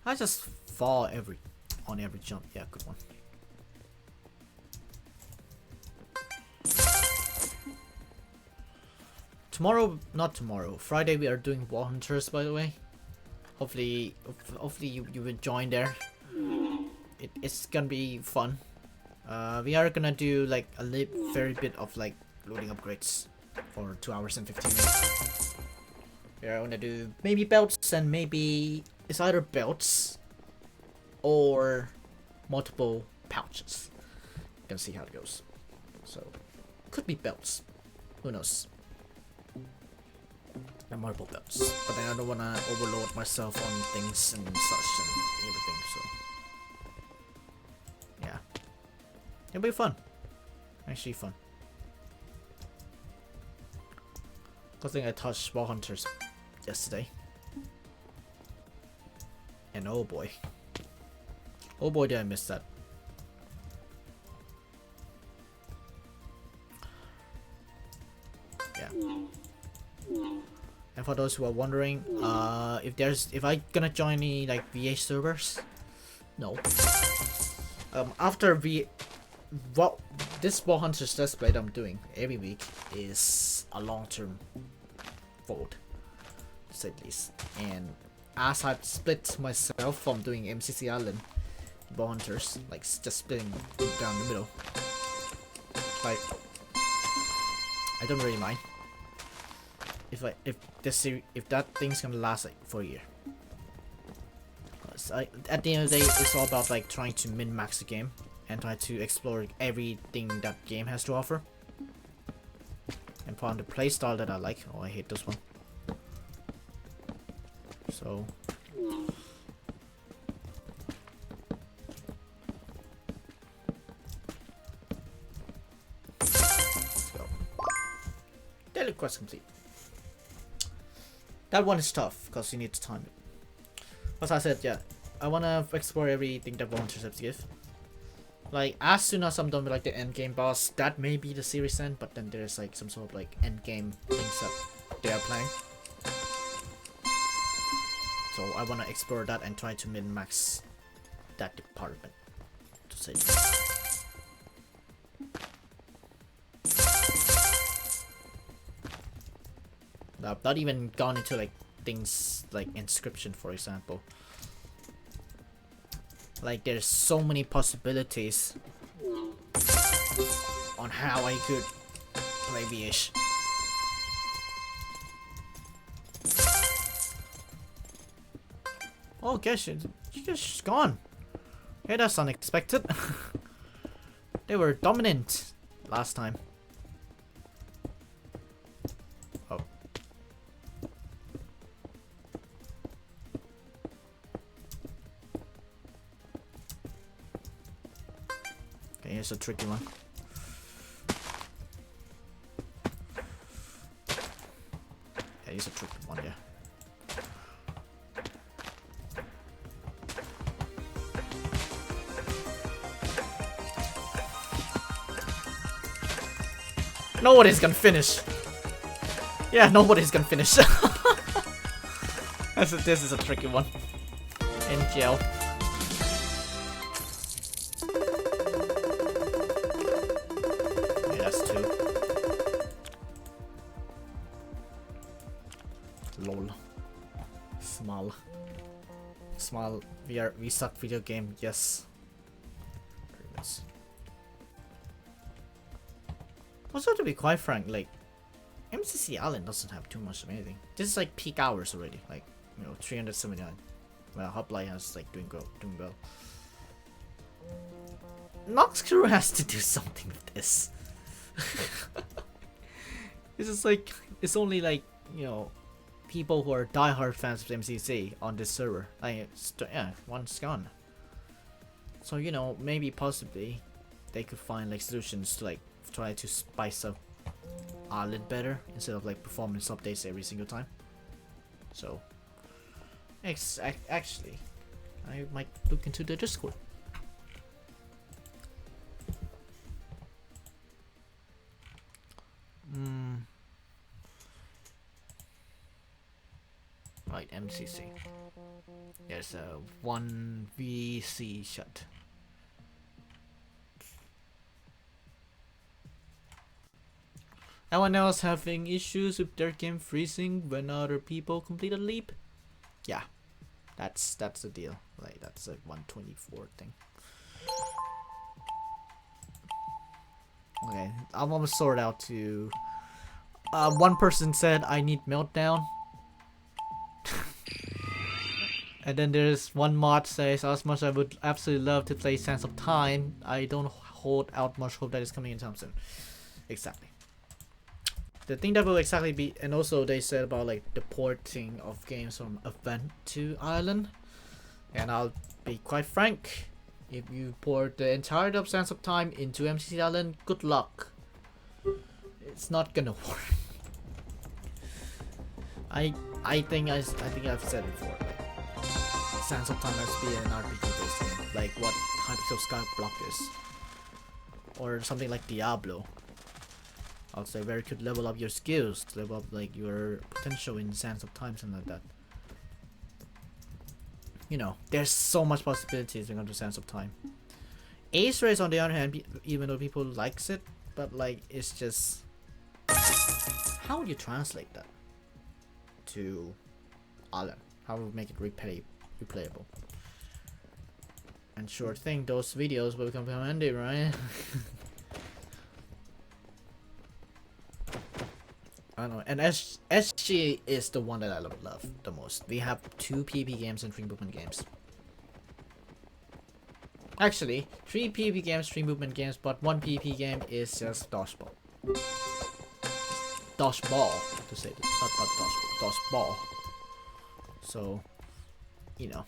I just fall on every jump. Yeah, good one. Tomorrow, not tomorrow. Friday we are doing Wall Hunters, by the way. Hopefully you will join there. It's gonna be fun. We are gonna do like a very bit of like loading upgrades for 2 hours and 15 minutes. We are gonna do maybe belts, and maybe it's either belts or multiple pouches. You can see how it goes. So, could be belts. Who knows? And multiple belts. But then I don't want to overload myself on things and such and everything, so. Yeah. It'll be fun. Actually fun. I think I touched Ball Hunters yesterday. And oh boy. Oh boy, did I miss that. Yeah. And for those who are wondering, if I gonna join any like VH servers, no. After what this Ball Hunters Let's Play that I'm doing every week is a long-term fold, to say the least. And as I've split myself from doing MCC Island Ball Hunters, like just splitting down the middle, like I don't really mind if that thing's gonna last like for a year. At the end of the day, it's all about like trying to min-max the game and try to explore everything that game has to offer. And find the playstyle that I like. Oh, I hate this one. So let's go. Daily quest complete. That one is tough because you need to time it. As I said, yeah, I wanna explore everything that Volunteers have to give. Like, as soon as I'm done with like the end game boss, that may be the series end, but then there's like some sort of like end game things that they are playing. So I wanna explore that and try to min-max that department, to say the least. I've not even gone into like things like inscription, for example. Like, there's so many possibilities on how I could play VH. Oh gosh, you just gone. Yeah, that's unexpected. They were dominant last time. Oh. Okay, here's a tricky one. Yeah, here's a tricky one, yeah. Nobody's gonna finish. Yeah, nobody's gonna finish. This is a tricky one. In jail. Okay, that's two. Lol. Small. Small. We suck video game. Yes. Very much. Also, to be quite frank, like, MCC Island doesn't have too much of anything. This is like peak hours already, like, you know, 379. Well, Hoplite has like doing well. Nox Crew has to do something with this. This is like, it's only like, you know, people who are diehard fans of MCC on this server. Like, yeah, one's gone. So, you know, maybe possibly they could find like solutions to like try to spice up Island better instead of like performance updates every single time. So actually I might look into the Discord. Right, MCC. There's a 1VC shut. Anyone else having issues with their game freezing when other people complete a leap? Yeah, that's the deal. Like, that's a 124 thing. Okay, I'm almost sorted out to. One person said I need meltdown. And then there's one mod says, as much as I would absolutely love to play Sands of Time, I don't hold out much hope that it's coming in time soon. Exactly. The thing that will exactly be, and also they said about like the porting of games from Event to Island. And I'll be quite frank, if you port the entirety of Sands of Time into MCC Island, good luck. It's not gonna work. I think I've said before, like, Sands of Time has to be an RPG based game, like what Hypixel Skyblock is, or something like Diablo. I'll say where you could level up your skills, to level up like your potential in Sands of Time, something like that. You know, there's so much possibilities when it comes to Sands of Time. Ace Race on the other hand, even though people likes it, but like it's just, how would you translate that to Island? How would make it replayable? And sure thing, those videos will come handy, right? I don't know. And SG is the one that I love the most. We have 2 PvP games and 3 movement games. Actually, 3 PvP games, 3 movement games, but 1 PvP game is just Dodgeball. Dodgeball, to say it. Not Dodgeball. Dodgeball. So, you know.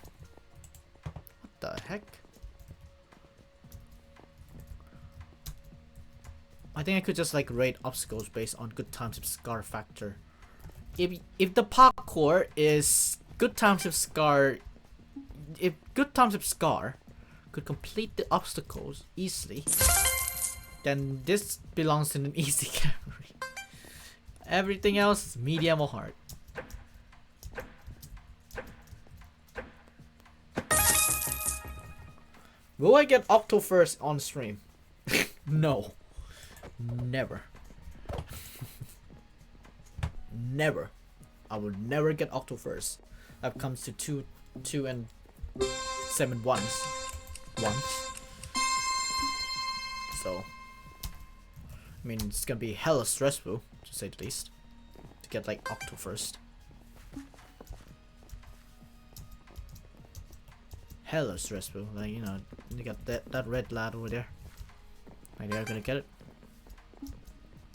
What the heck? I think I could just like rate obstacles based on good times of Scar factor. If the parkour is good times of Scar, if good times of Scar could complete the obstacles easily, then this belongs in an easy category. Everything else is medium or hard. Will I get Octo first on stream? No. Never. Never. I will never get Octo first. That comes to 2 and 7 once. So, I mean, it's gonna be hella stressful, to say the least, to get like Octo first. Hella stressful. Like, you know, you got that red lad over there. Like, they're gonna get it.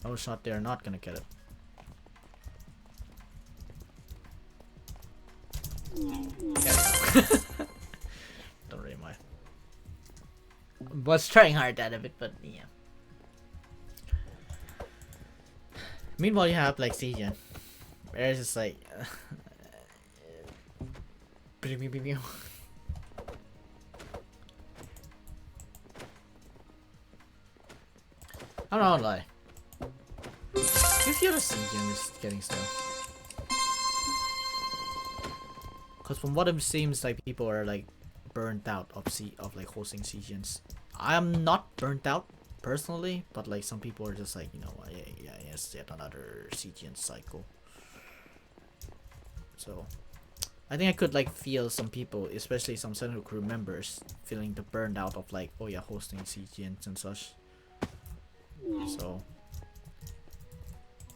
No shot, they're not gonna get it. Don't really mind. Was trying hard out of it, but yeah. Meanwhile, you have like Siegen, where it's just like I don't know, like, you feel the Siegen is getting stale. Cause from what it seems like, people are like burnt out of like hosting Siegens. I am not burnt out personally, but like some people are just like, you know, yeah, it's yet another Siegen cycle. So I think I could like feel some people, especially some Sentinel crew members, feeling the burned out of like, oh yeah, hosting Siegens and such. So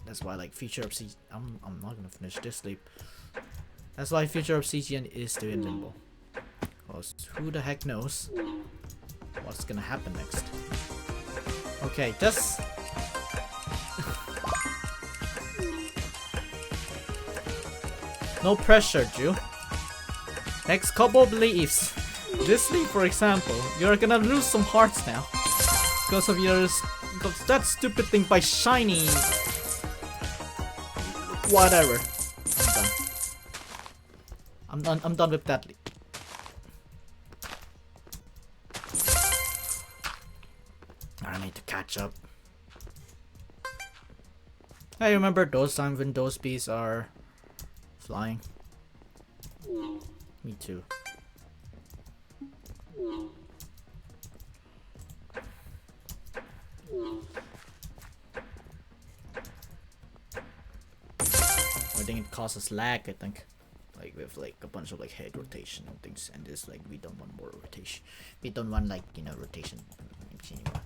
that's why like future of Siegen, I'm not gonna finish this sleep. That's why future of Siegen is still in limbo. Cause who the heck knows what's gonna happen next. Okay, just no pressure, Jew. Next couple of leaves. This leaf, for example, you're gonna lose some hearts now because of that stupid thing by Shiny. Whatever. I'm done with that leaf. I need to catch up. I remember those times when those bees are flying. Me too. I think it causes lag, I think. Like with like a bunch of like head rotation and things, and this like we don't want more rotation. We don't want like, you know, rotation anymore.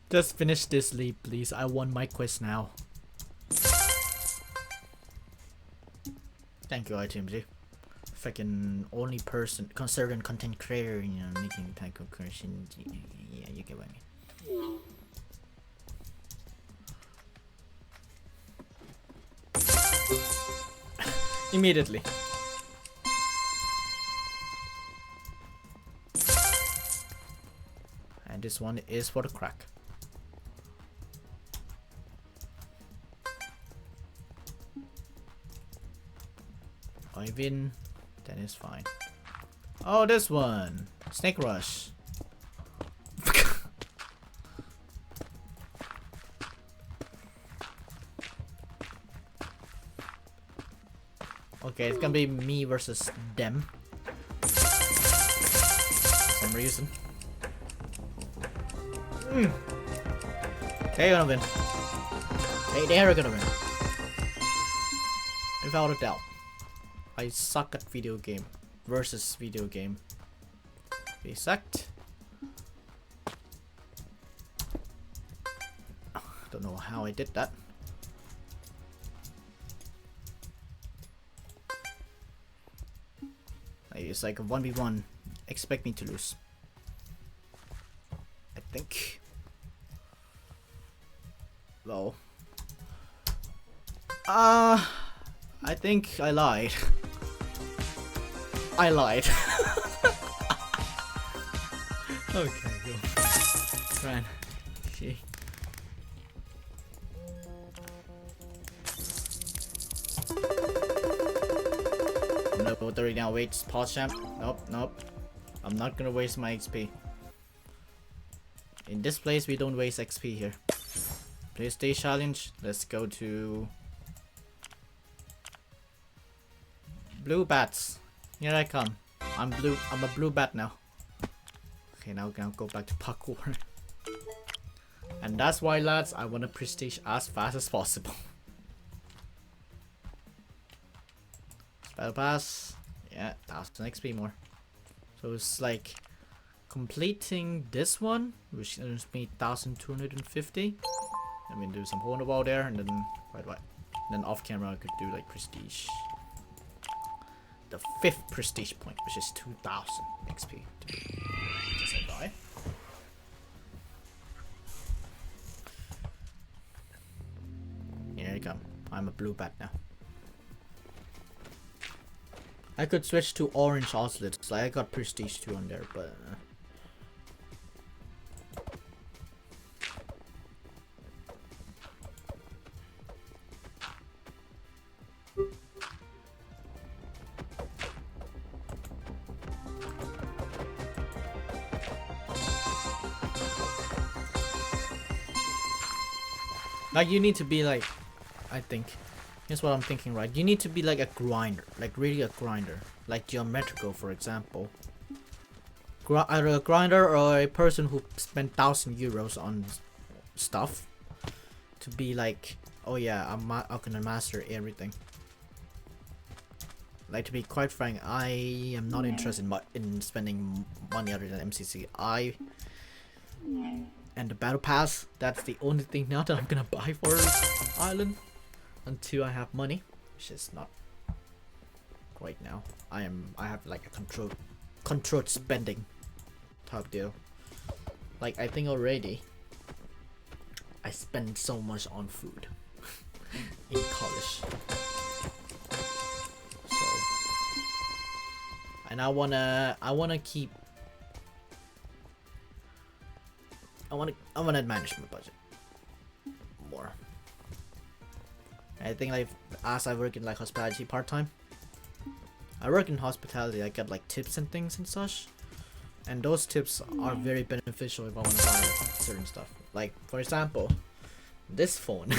Just finish this leap, please. I want my quest now. Thank you, ITMG. Freaking only person, conservative content creator, you know, making type of question. Yeah, you get what I mean. Immediately. And this one is for the crack. I win, then it's fine. Oh, this one! Snake Rush. Okay, it's gonna be me versus them. For some reason. They're gonna win. They're gonna win. Without a doubt. I suck at video game versus video game. We sucked. Don't know how I did that. It's like a 1v1. Expect me to lose. I think. Well. I think I lied. I lied. Okay, go. Ran. She. Nope, 30 now. Wait, pause champ. Nope, nope. I'm not gonna waste my XP. In this place, we don't waste XP here. Play stage challenge. Let's go to blue bats. Here I come. I'm blue. I'm a blue bat now. Okay, now we're gonna go back to parkour. And that's why, lads, I want to prestige as fast as possible. Battle pass. Yeah, 1000 XP more. So it's like completing this one, which earns me 1250. I mean, do some horn wall there, and then right. Then off camera I could do like prestige. The 5th prestige point, which is 2000 XP. Just like die. Here I come. I'm a blue bat now. I could switch to orange oscillants. Like I got prestige 2 on there, but like you need to be like, I think, here's what I'm thinking, right? You need to be like a grinder, like really a grinder, like geometrical, for example. Either a grinder or a person who spent €1,000 on stuff to be like, oh yeah, I'm gonna master everything. Like, to be quite frank, I am not interested in spending money other than MCC. And the battle pass, that's the only thing now that I'm gonna buy for Island until I have money, which is not right now. I have like a controlled spending type deal. Like, I think already I spend so much on food in college. So, and I wanna keep. I wanna manage my budget more. I think, like, as I work in like hospitality part time, I work in hospitality. I get like tips and things and such, and those tips are very beneficial if I want to buy certain stuff. Like, for example, this phone.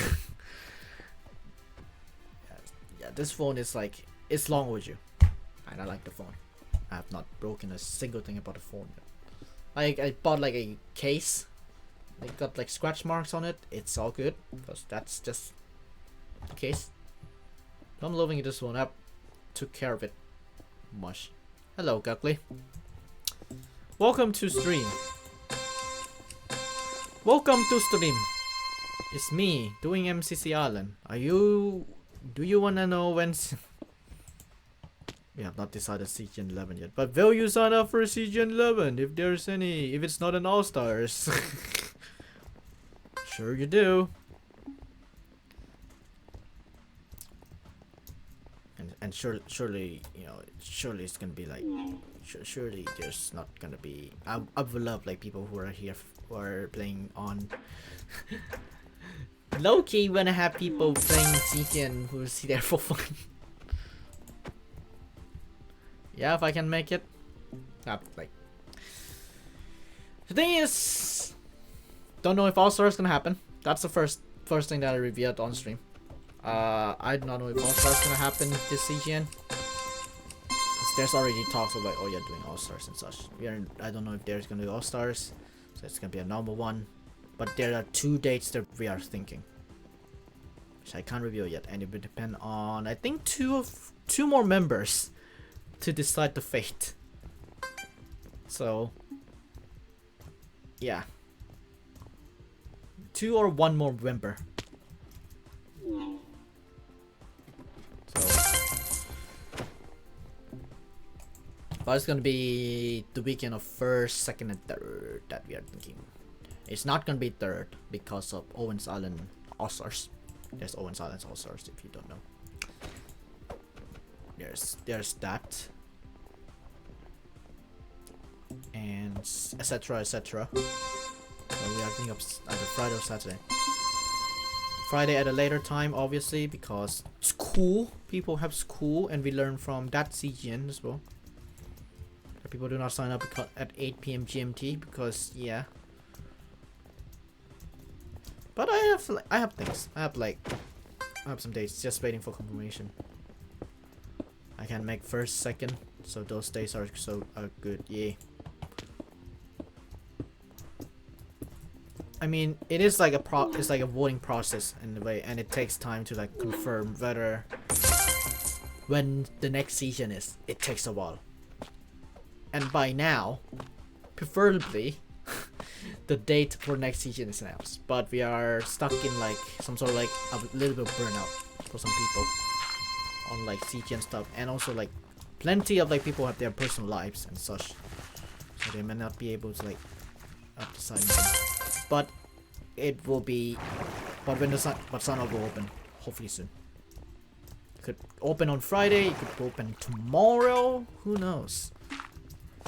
Yeah, this phone is like, it's long overdue, and I like the phone. I have not broken a single thing about the phone yet. Like, I bought like a case. They got like scratch marks on it. It's all good because that's just the case. I'm loving this one up. Took care of it much. Hello, Guckley. Welcome to stream. Welcome to stream. It's me doing MCC Island. Do you wanna know when? We have not decided CGN 11 yet, but will you sign up for CGN 11 if there's any? If it's not an All Stars. Sure you do. And surely, you know, surely it's gonna be like, surely there's not gonna be. I would love like people who are here who are playing on. Low key, wanna have people playing CGN who's there for fun. Yeah, if I can make it. Like, the thing is, don't know if All Stars gonna happen. That's the first thing that I revealed on stream. I do not know if All Stars gonna happen this CGN. There's already talks about, oh yeah, doing All Stars and such. I don't know if there's gonna do All Stars, so it's gonna be a normal one. But there are 2 dates that we are thinking, which I can't reveal yet, and it will depend on, I think, two more members to decide the fate. So yeah, 2 or 1 more member. So, but it's gonna be the weekend of 1st, 2nd, and 3rd that we are thinking. It's not gonna be 3rd because of Owens Island All Stars. There's Owens Island All Stars if you don't know. There's that, and etc. etc. So we are thinking of either Friday or Saturday. Friday at a later time, obviously, because school. People have school, and we learn from that CGN as well. People do not sign up at 8 PM GMT because, yeah. But I have things. I have some dates just waiting for confirmation. I can make 1st, 2nd, so those days are good. Yeah. I mean, it is like it's like a voting process in a way, and it takes time to like confirm whether when the next season is. It takes a while. And by now, preferably, the date for next season is announced. But we are stuck in like some sort of like a little bit of burnout for some people on like CGN stuff, and also like plenty of like people have their personal lives and such, so they may not be able to like decide anything. But it will be. But when sign up will open, hopefully soon. It could open on Friday. It could open tomorrow. Who knows?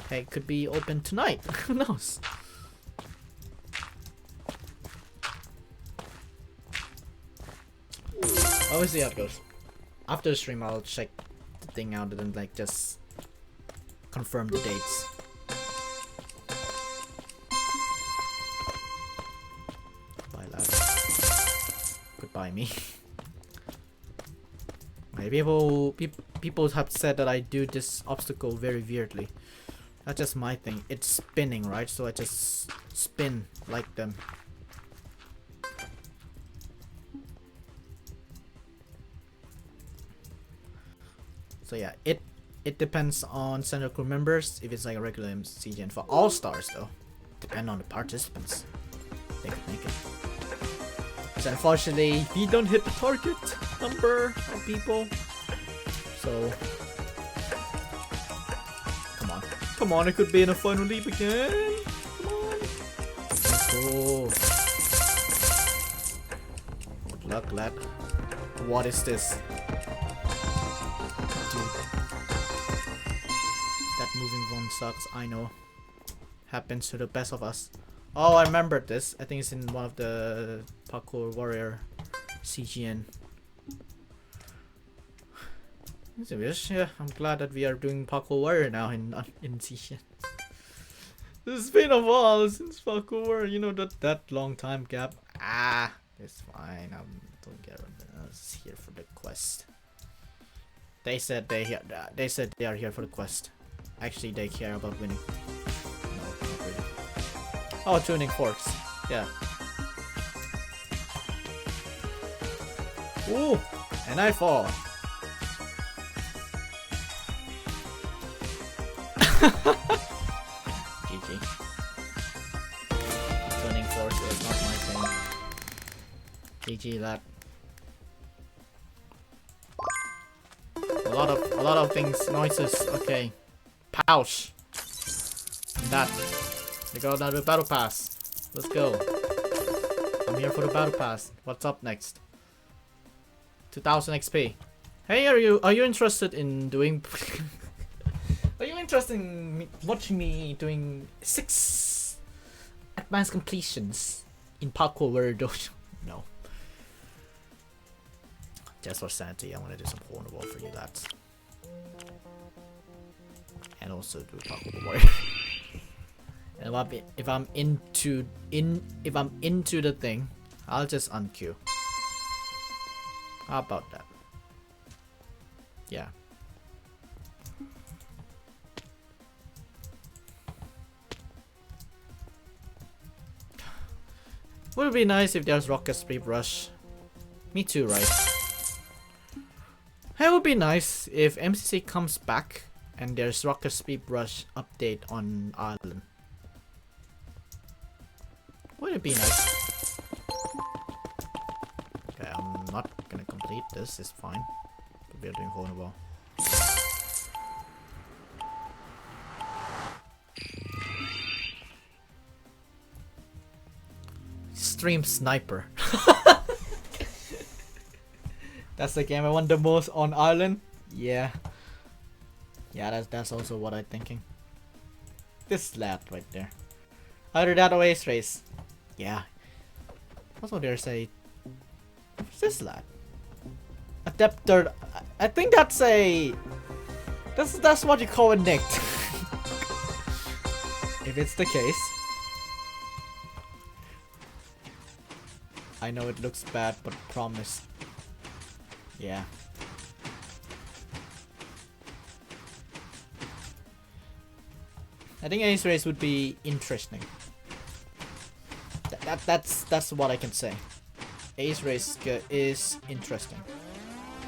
Hey, it could be open tonight. Who knows? I'll see how it goes. After the stream, I'll check the thing out and then like just confirm the dates. Bye, lad. Goodbye, me. People have said that I do this obstacle very weirdly. That's just my thing. It's spinning, right? So I just spin like them. So yeah, it depends on center crew members if it's like a regular CGN. For All Stars though, depend on the participants. They could make it. So unfortunately, we don't hit the target number of people. So come on, it could be in a final leap again. Come on, let's go. Good luck, lad. What is this? That moving one sucks, I know. Happens to the best of us. Oh, I remember this. I think it's in one of the Parkour Warrior CGN. Yeah, I'm glad that we are doing Parkour Warrior now in CGN. It's been a while since Parkour Warrior, you know, that long time gap. Ah, it's fine. Don't get it. I was here for the quest. They said they are here for the quest. Actually, they care about winning. No, not really. Oh, tuning forks. Yeah. Ooh, and I fall. GG. Tuning forks is not GG that. A lot of things, noises. Okay, pouch. That. We got another battle pass. Let's go. I'm here for the battle pass. What's up next? 2000 XP. Hey, are you interested in doing? Are you interested in watching me doing 6 advanced completions in parkour world? No. Just for sanity, I'm gonna do some corner wall for you, lads. And also do parkour warrior. And if I'm into the thing, I'll just unqueue. How about that? Yeah. Would it be nice if there's rocket speed rush? Me too, right? It would be nice if MCC comes back and there's rocket speed rush update on Island. Would it be nice? Okay, I'm not gonna complete this, it's fine. We are doing horrible. Stream Sniper. That's the game I want the most on Island. Yeah. Yeah, that's also what I'm thinking. This lad right there. Either that or Ace Race. Yeah. Also there's a... What's this lad? Adapter. I think that's a... That's what you call a nicked. If it's the case. I know it looks bad, but promise. Yeah. I think Ace Race would be interesting. That's what I can say. Ace Race is interesting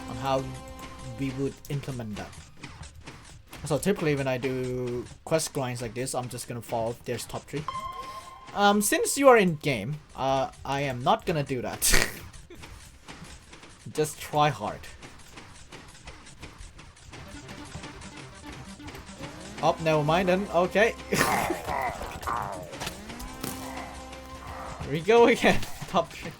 on how we would implement that. So typically when I do quest grinds like this, I'm just gonna follow there's top 3. Since you are in game, I am not gonna do that. Just try hard. Oh, never mind then. Okay. Here we go again. Top 3.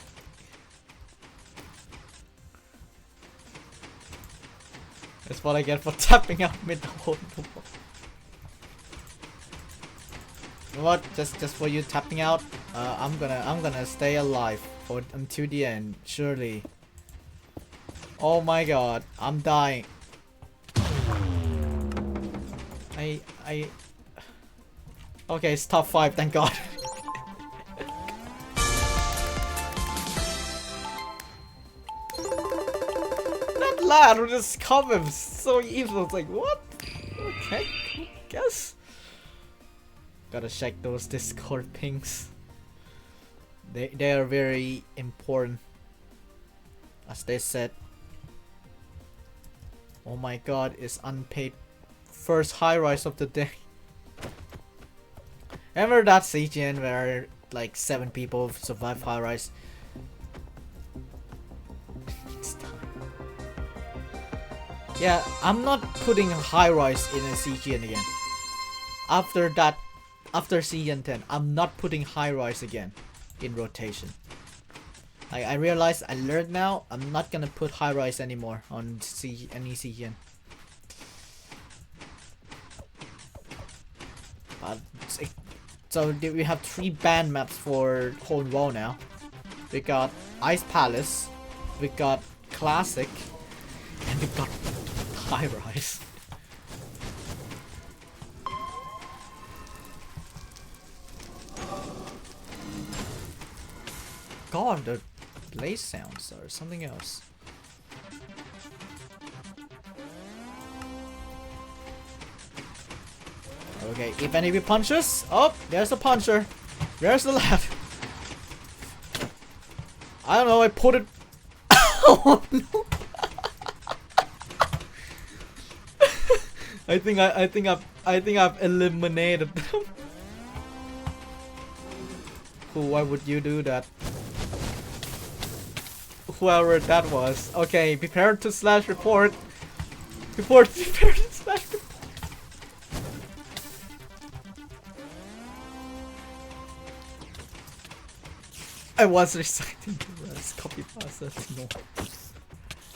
That's what I get for tapping out mid the whole. You know what? Just for you tapping out, I'm gonna stay alive for until the end. Surely. Oh my god, I'm dying. Okay, it's top 5, thank god. That lad with his comments so evil. It's like, what? Okay, cool, guess. Gotta check those Discord pings. They are very important. As they said. Oh my god, it's unpaid first high rise of the day. Remember that CGN where like 7 people survive high rise? Yeah, I'm not putting high rise in a CGN again. After that, after CGN 10, I'm not putting high rise again in rotation. I realized, I learned now, I'm not gonna put high rise anymore on any CGN. So we have 3 band maps for Cold Wall now. We got Ice Palace, we got Classic, and we got High Rise. God, the blaze sounds or something else. Okay, if any punches, oh, there's a puncher. There's the left. I don't know. I put it. Oh no! I think I've eliminated them. Why would you do that? whoever that was. Okay, prepare to slash report. Prepare to slash report. I was reciting the rest. Copy pasta. No.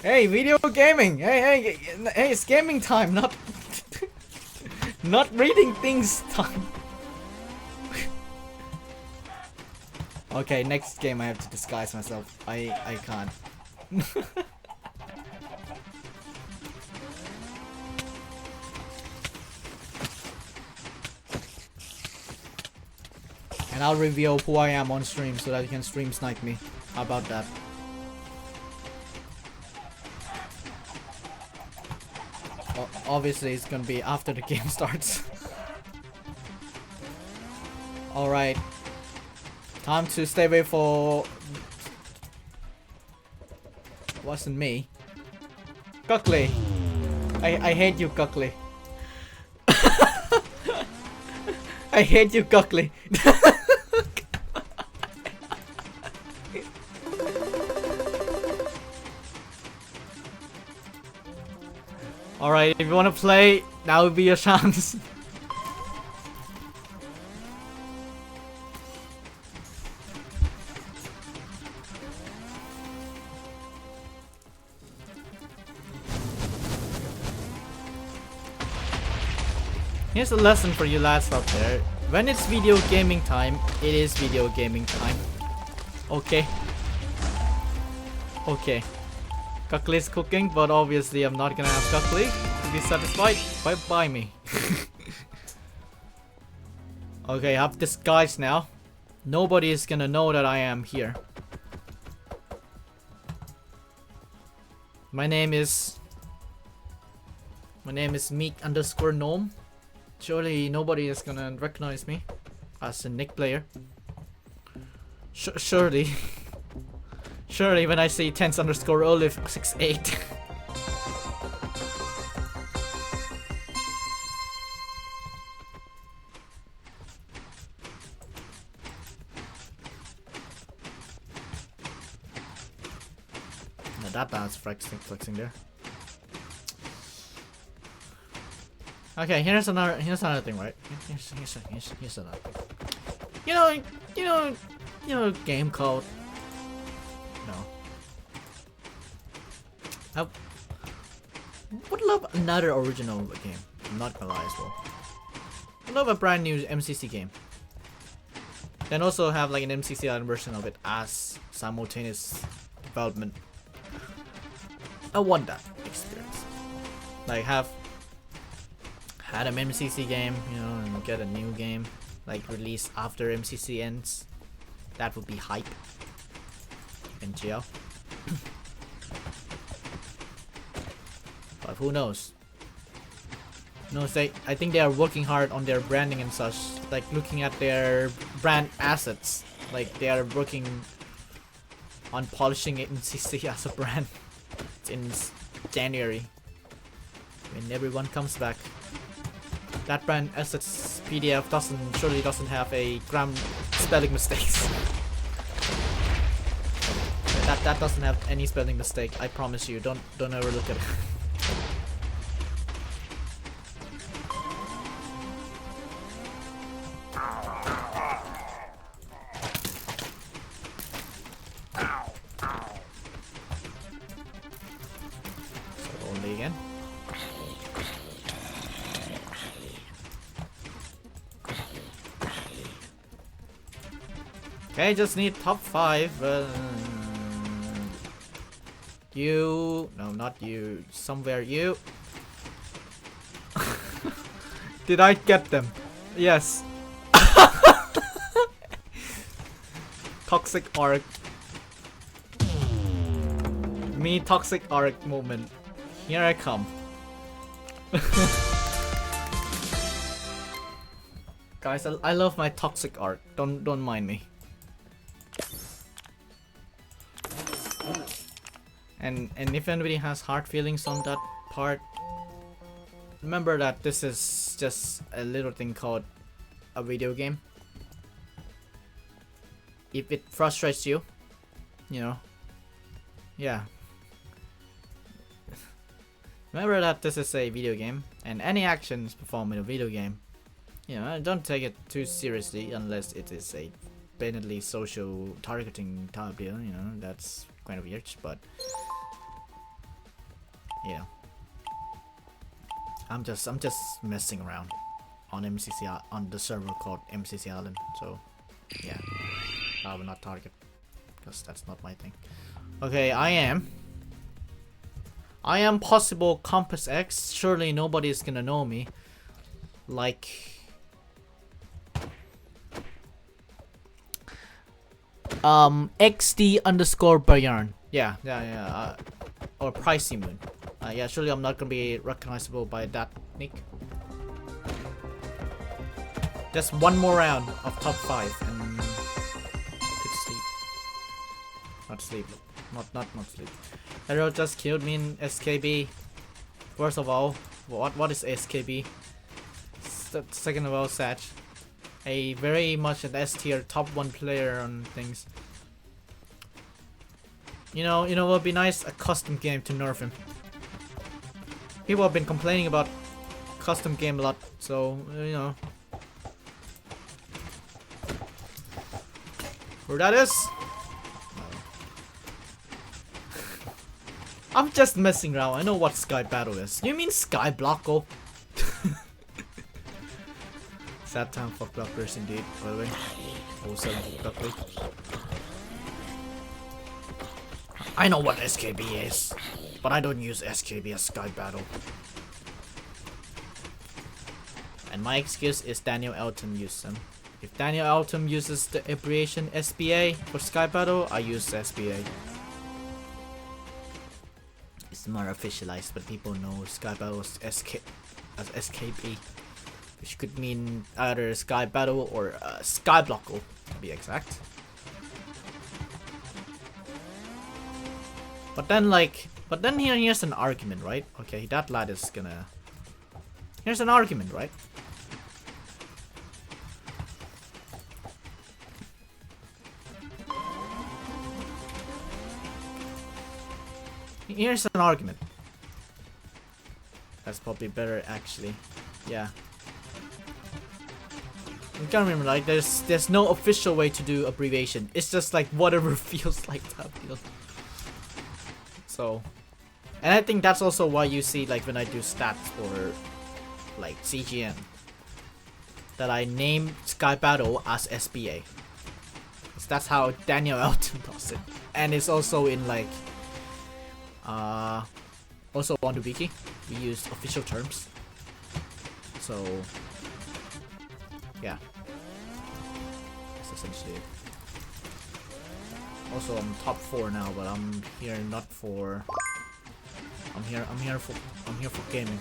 Hey, video gaming. Hey, it's gaming time, not not reading things time. Okay, next game I have to disguise myself. I can't. And I'll reveal who I am on stream so that you can stream snipe me. How about that? Well, obviously it's gonna be after the game starts. Alright. Time to stay away for... Wasn't me. Cuckley. I hate you, Cuckley. I hate you, Cuckley. Alright, if you wanna play, now would be your chance. Here's a lesson for you lads out there. When it's video gaming time, it is video gaming time. Okay. Okay. Cuckley's cooking, but obviously I'm not gonna have Cuckley to be satisfied by me. Okay, I have disguise now. Nobody is gonna know that I am here. My name is Meek_gnome. Surely nobody is gonna recognize me as a Nick player. Surely. Surely when I say tense_olive68. Now that's flexing there. Okay, here's another thing, right? Here's another thing. You know a game called... No. I would love another original game. I'm not gonna lie as well. I love a brand new MCC game. Then also have like an MCC Island version of it as simultaneous development. I want that experience. Like had an MCC game, you know, and get a new game like release after MCC ends. That would be hype. In jail. But who knows? No, I think they are working hard on their branding and such, like looking at their brand assets. Like they are working on polishing it in CC as a brand in January when everyone comes back. That brand assets PDF surely doesn't have a gram spelling mistakes. That doesn't have any spelling mistake. I promise you. Don't ever look at it. So only again. Okay, just need top 5. You... No, not you. Somewhere you. Did I get them? Yes. Toxic arc. Me toxic arc moment. Here I come. Guys, I love my toxic arc. Don't mind me. And if anybody has hard feelings on that part, remember that this is just a little thing called a video game. If it frustrates you, you know, yeah. Remember that this is a video game, and any actions performed in a video game, you know, don't take it too seriously unless it is a blatantly social targeting type deal. You know, that's kind of weird, but yeah. I'm just messing around on on the server called MCC Island. So yeah, I will not target because that's not my thing. Okay, I am possible Compass X. Surely nobody is gonna know me. Like XD underscore Bayarn. Yeah. Or Pricey Moon. Yeah, surely I'm not gonna be recognizable by that nick. Just one more round of top 5 and I could sleep. Not sleep. Not sleep. Hero just killed me in SKB. First of all, what is SKB? Second of all, Satch. A very much an S tier top 1 player on things. You know what would be nice? A custom game to nerf him. People have been complaining about custom game a lot, so you know. Where that is? I'm just messing around. I know what Sky Battle is. You mean Sky Blocko? Sad time for blockers indeed, by the way. 07 blocker. I know what SKB is, but I don't use SKB as Sky Battle. And my excuse is Daniel Elton used them. If Daniel Elton uses the abbreviation SBA for Sky Battle, I use SBA. It's more officialized, but people know Sky Battle as SKB, which could mean either Sky Battle or Sky Blocko, to be exact. But then here's an argument, right? Okay, that lad is gonna. Here's an argument, right? Here's an argument. That's probably better, actually. Yeah. You gotta remember, like, there's no official way to do abbreviation. It's just like whatever feels like that deal. So, and I think that's also why you see, like, when I do stats for like CGN, that I name Sky Battle as SBA. That's how Daniel Elton does it, and it's also in like. Also on Wiki, we used official terms. So, yeah, that's essentially it. Also, I'm top 4 now, but I'm here not for. I'm here for gaming.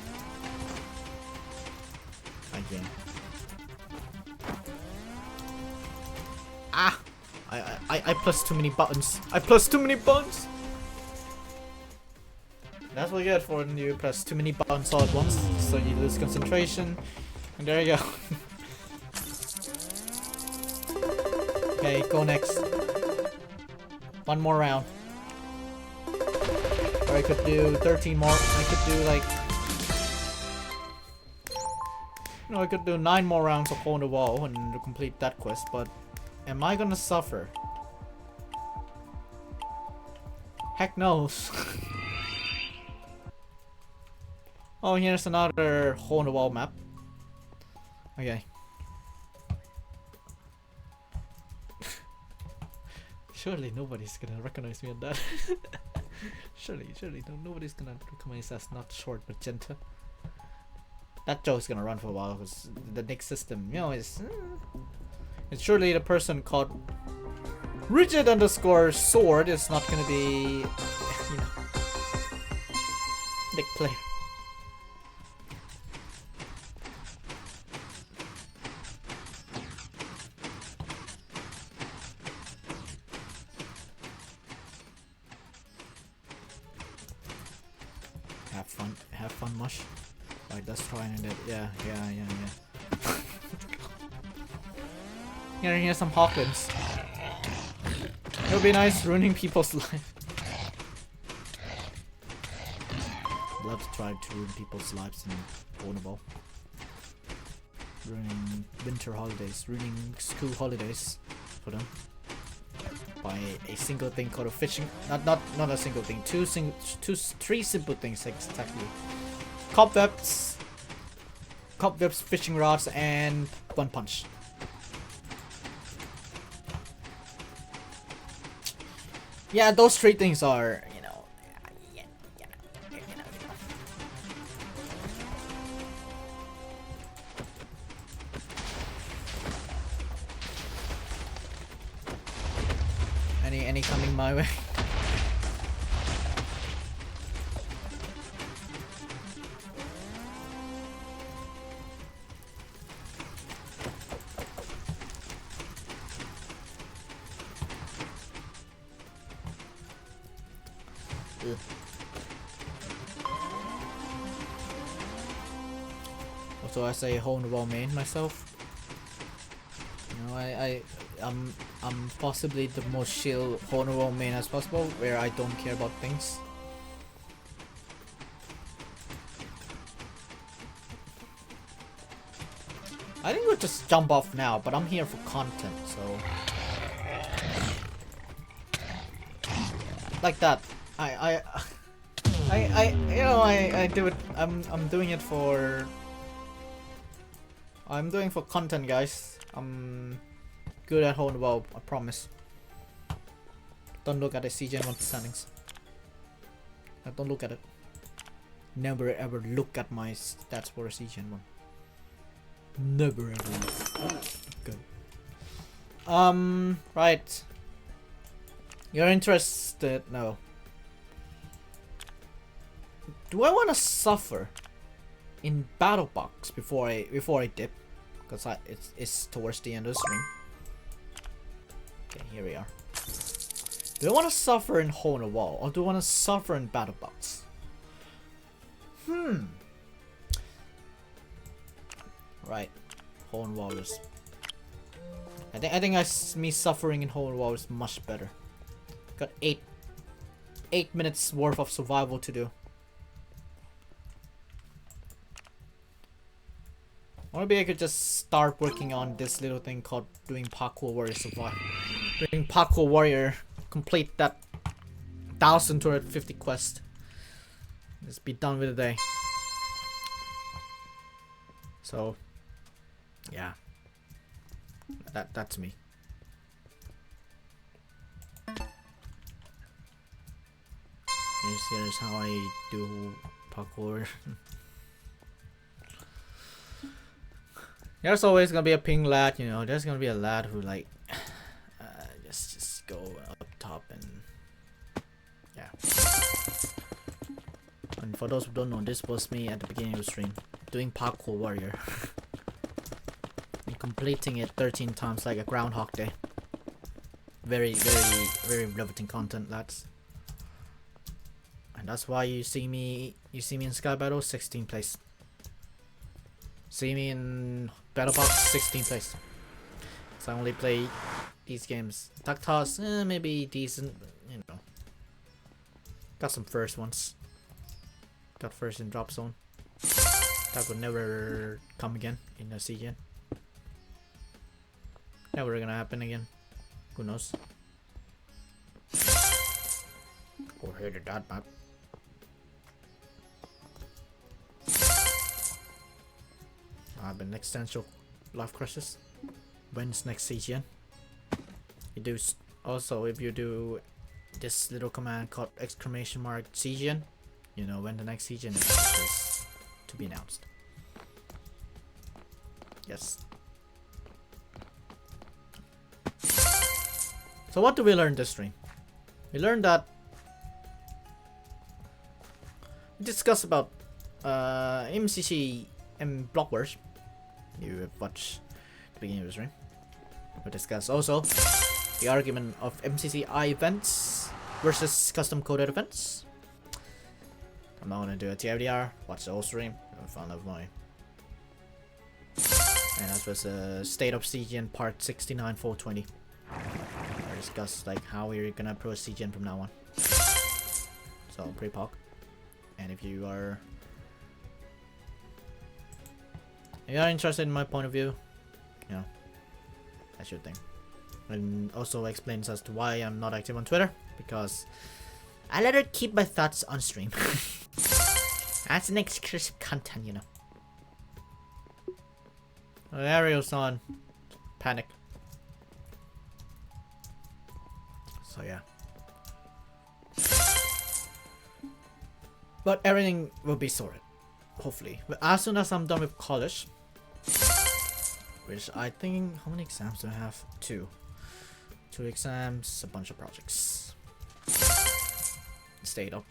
Again. Ah, I pressed too many buttons. I pressed too many buttons. That's what you get for when you press too many buttons all at once, so you lose concentration. And there you go. Okay, go next. One more round. Or I could do 13 more. I could do like... I could do 9 more rounds of Hole in the Wall and complete that quest, but... Am I gonna suffer? Heck knows. Oh, here's another Hole in the Wall map. Okay. Surely nobody's gonna recognize me on that. surely nobody's gonna recognize us not short magenta. That joke's gonna run for a while because the nick system, you know, is. And surely the person called Rigid underscore Sword is not gonna be, you know, nick player. Have fun, Mush. Like, let's try and yeah. Here's some Hawkins. It would be nice ruining people's life. love to try to ruin people's lives in Vulnerable. Ruining winter holidays, ruining school holidays for them by a single thing called a fishing. Not a single thing. Three simple things exactly. Cobwebs, fishing rods, and one punch. Yeah, those three things are, you know. Any coming my way? Also, as a hole in the wall main myself, you know, I'm possibly the most chill hole in the wall main as possible, where I don't care about things. I think we'll just jump off now, but I'm here for content, so like that. I you know, I do it. I'm doing it for. I'm doing for content, guys. I'm good at hole in the wall, I promise. Don't look at the CGN1 standings. Don't look at it. Never ever look at my stats for a CGN1. Never ever. Good. Right. You're interested? No. Do I want to suffer in battle box before I dip? Because it's towards the end of the stream. Okay, here we are. Do I want to suffer in hole in the wall, or do I want to suffer in battle box? Right, hole in the wall is. I think me suffering in hole in the wall is much better. Got 8 minutes worth of survival to do. Or maybe I could just start working on this little thing called doing Parkour Warrior Survive. Doing Parkour Warrior, complete that 1250 quest. Just be done with the day. So, yeah, that's me. Here's how I do parkour. There's always gonna be a ping lad, you know. There's gonna be a lad who like just go up top and yeah. And for those who don't know, this was me at the beginning of the stream doing Parkour Warrior and completing it 13 times like a Groundhog Day. Very riveting content, lads. And that's why you see me in Sky Battle 16th place. See me in Battle Box 16th place. So I only play these games. Tuck Toss, maybe decent, you know. Got some first ones. Got first in Drop Zone. That would never come again in the CGN. Never gonna happen again. Who knows? Or hated that map. I've been existential life crisis. When's next CGN? You do also, if you do this little command called exclamation mark CGN, you know when the next CGN is to be announced. Yes. So what do we learn this stream? We learned that we discussed about MCC and Block Wars. You watch the beginning of the stream. We discuss also the argument of MCC events versus custom coded events. I'm not gonna do a TFDR. Watch the whole stream. Have fun of my. And that was State of CGN Part 69 420. I discussed like how we're gonna approach CGN from now on. So pre-pog. And if you are interested in my point of view, you know, that's your thing. And also explains as to why I'm not active on Twitter, because I let her keep my thoughts on stream. That's an exclusive content, you know. Ariel's on panic. So yeah. But everything will be sorted, hopefully. But as soon as I'm done with college, which I think, how many exams do I have? 2 exams, a bunch of projects. State up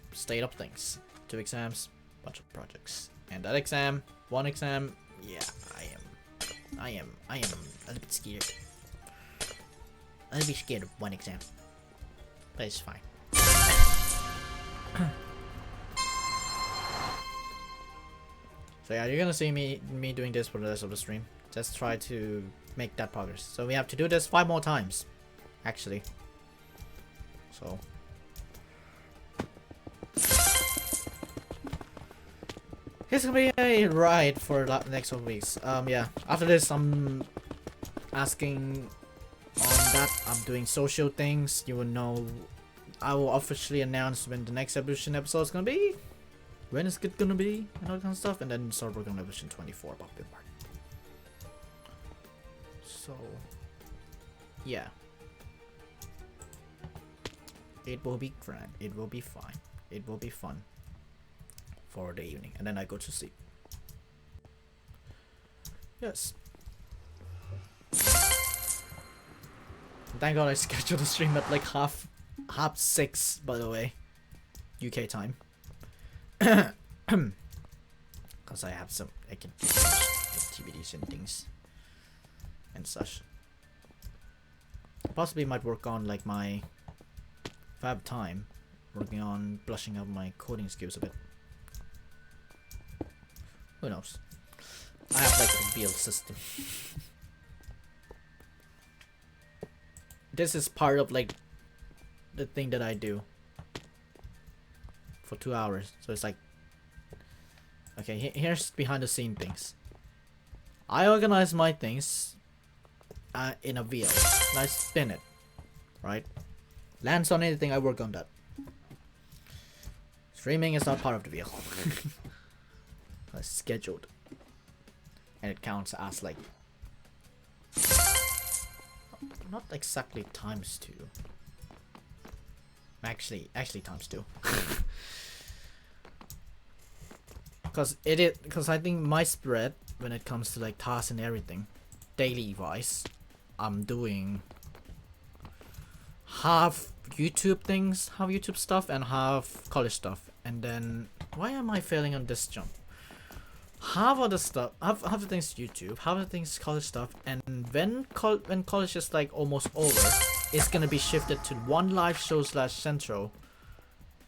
things. 2 exams, bunch of projects. And that exam, 1 exam, yeah, I am a little bit scared. A little bit scared of 1 exam. But it's fine. So yeah, you're gonna see me doing this for the rest of the stream. Just try to make that progress. So we have to do this 5 more times, actually. So it's gonna be a ride for the next 2 weeks. Yeah. After this, I'm asking on that. I'm doing social things. You will know. I will officially announce when the next evolution episode is gonna be. When is it gonna be and all that kind of stuff, and then start working on evolution 24 about Bimbar. So yeah, it will be grand. It will be fine. It will be fun for the evening, and then I go to sleep. Yes. Thank God I scheduled the stream at like half 6, by the way, UK time. Because I have some activities and things and such. Possibly might work on like my, if I have time, working on brushing up my coding skills a bit. Who knows? I have like a build system. This is part of like the thing that I do for 2 hours. So it's like, okay, here's behind the scene things. I organize my things in a wheel and I spin it, right? Lands on anything, I work on that. Streaming is not part of the wheel. It's scheduled, and it counts as like not exactly ×2. Actually ×2. Because I think my spread when it comes to like tasks and everything, daily wise, I'm doing half YouTube things, half YouTube stuff, and half college stuff. And then why am I failing on this jump? Half of the stuff, half the things YouTube, half the things college stuff, and when college is like almost over, it's gonna be shifted to 1 live show / central,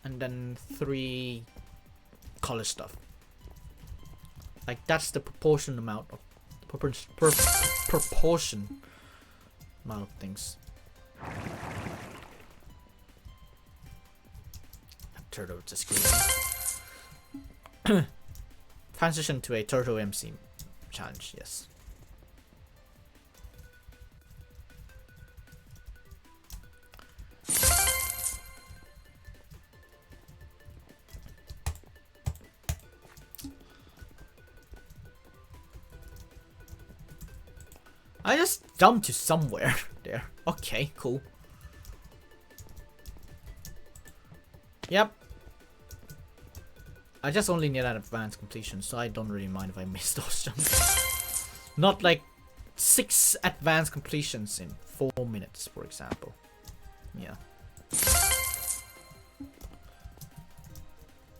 and then 3 college stuff. Like that's the proportion amount of proportion amount of things. That turtle just screaming. Transition to a turtle MC challenge, yes. I just jumped to somewhere there. Okay, cool. Yep. I just only need an advanced completion, so I don't really mind if I miss those jumps. Not like 6 advanced completions in 4 minutes, for example. Yeah.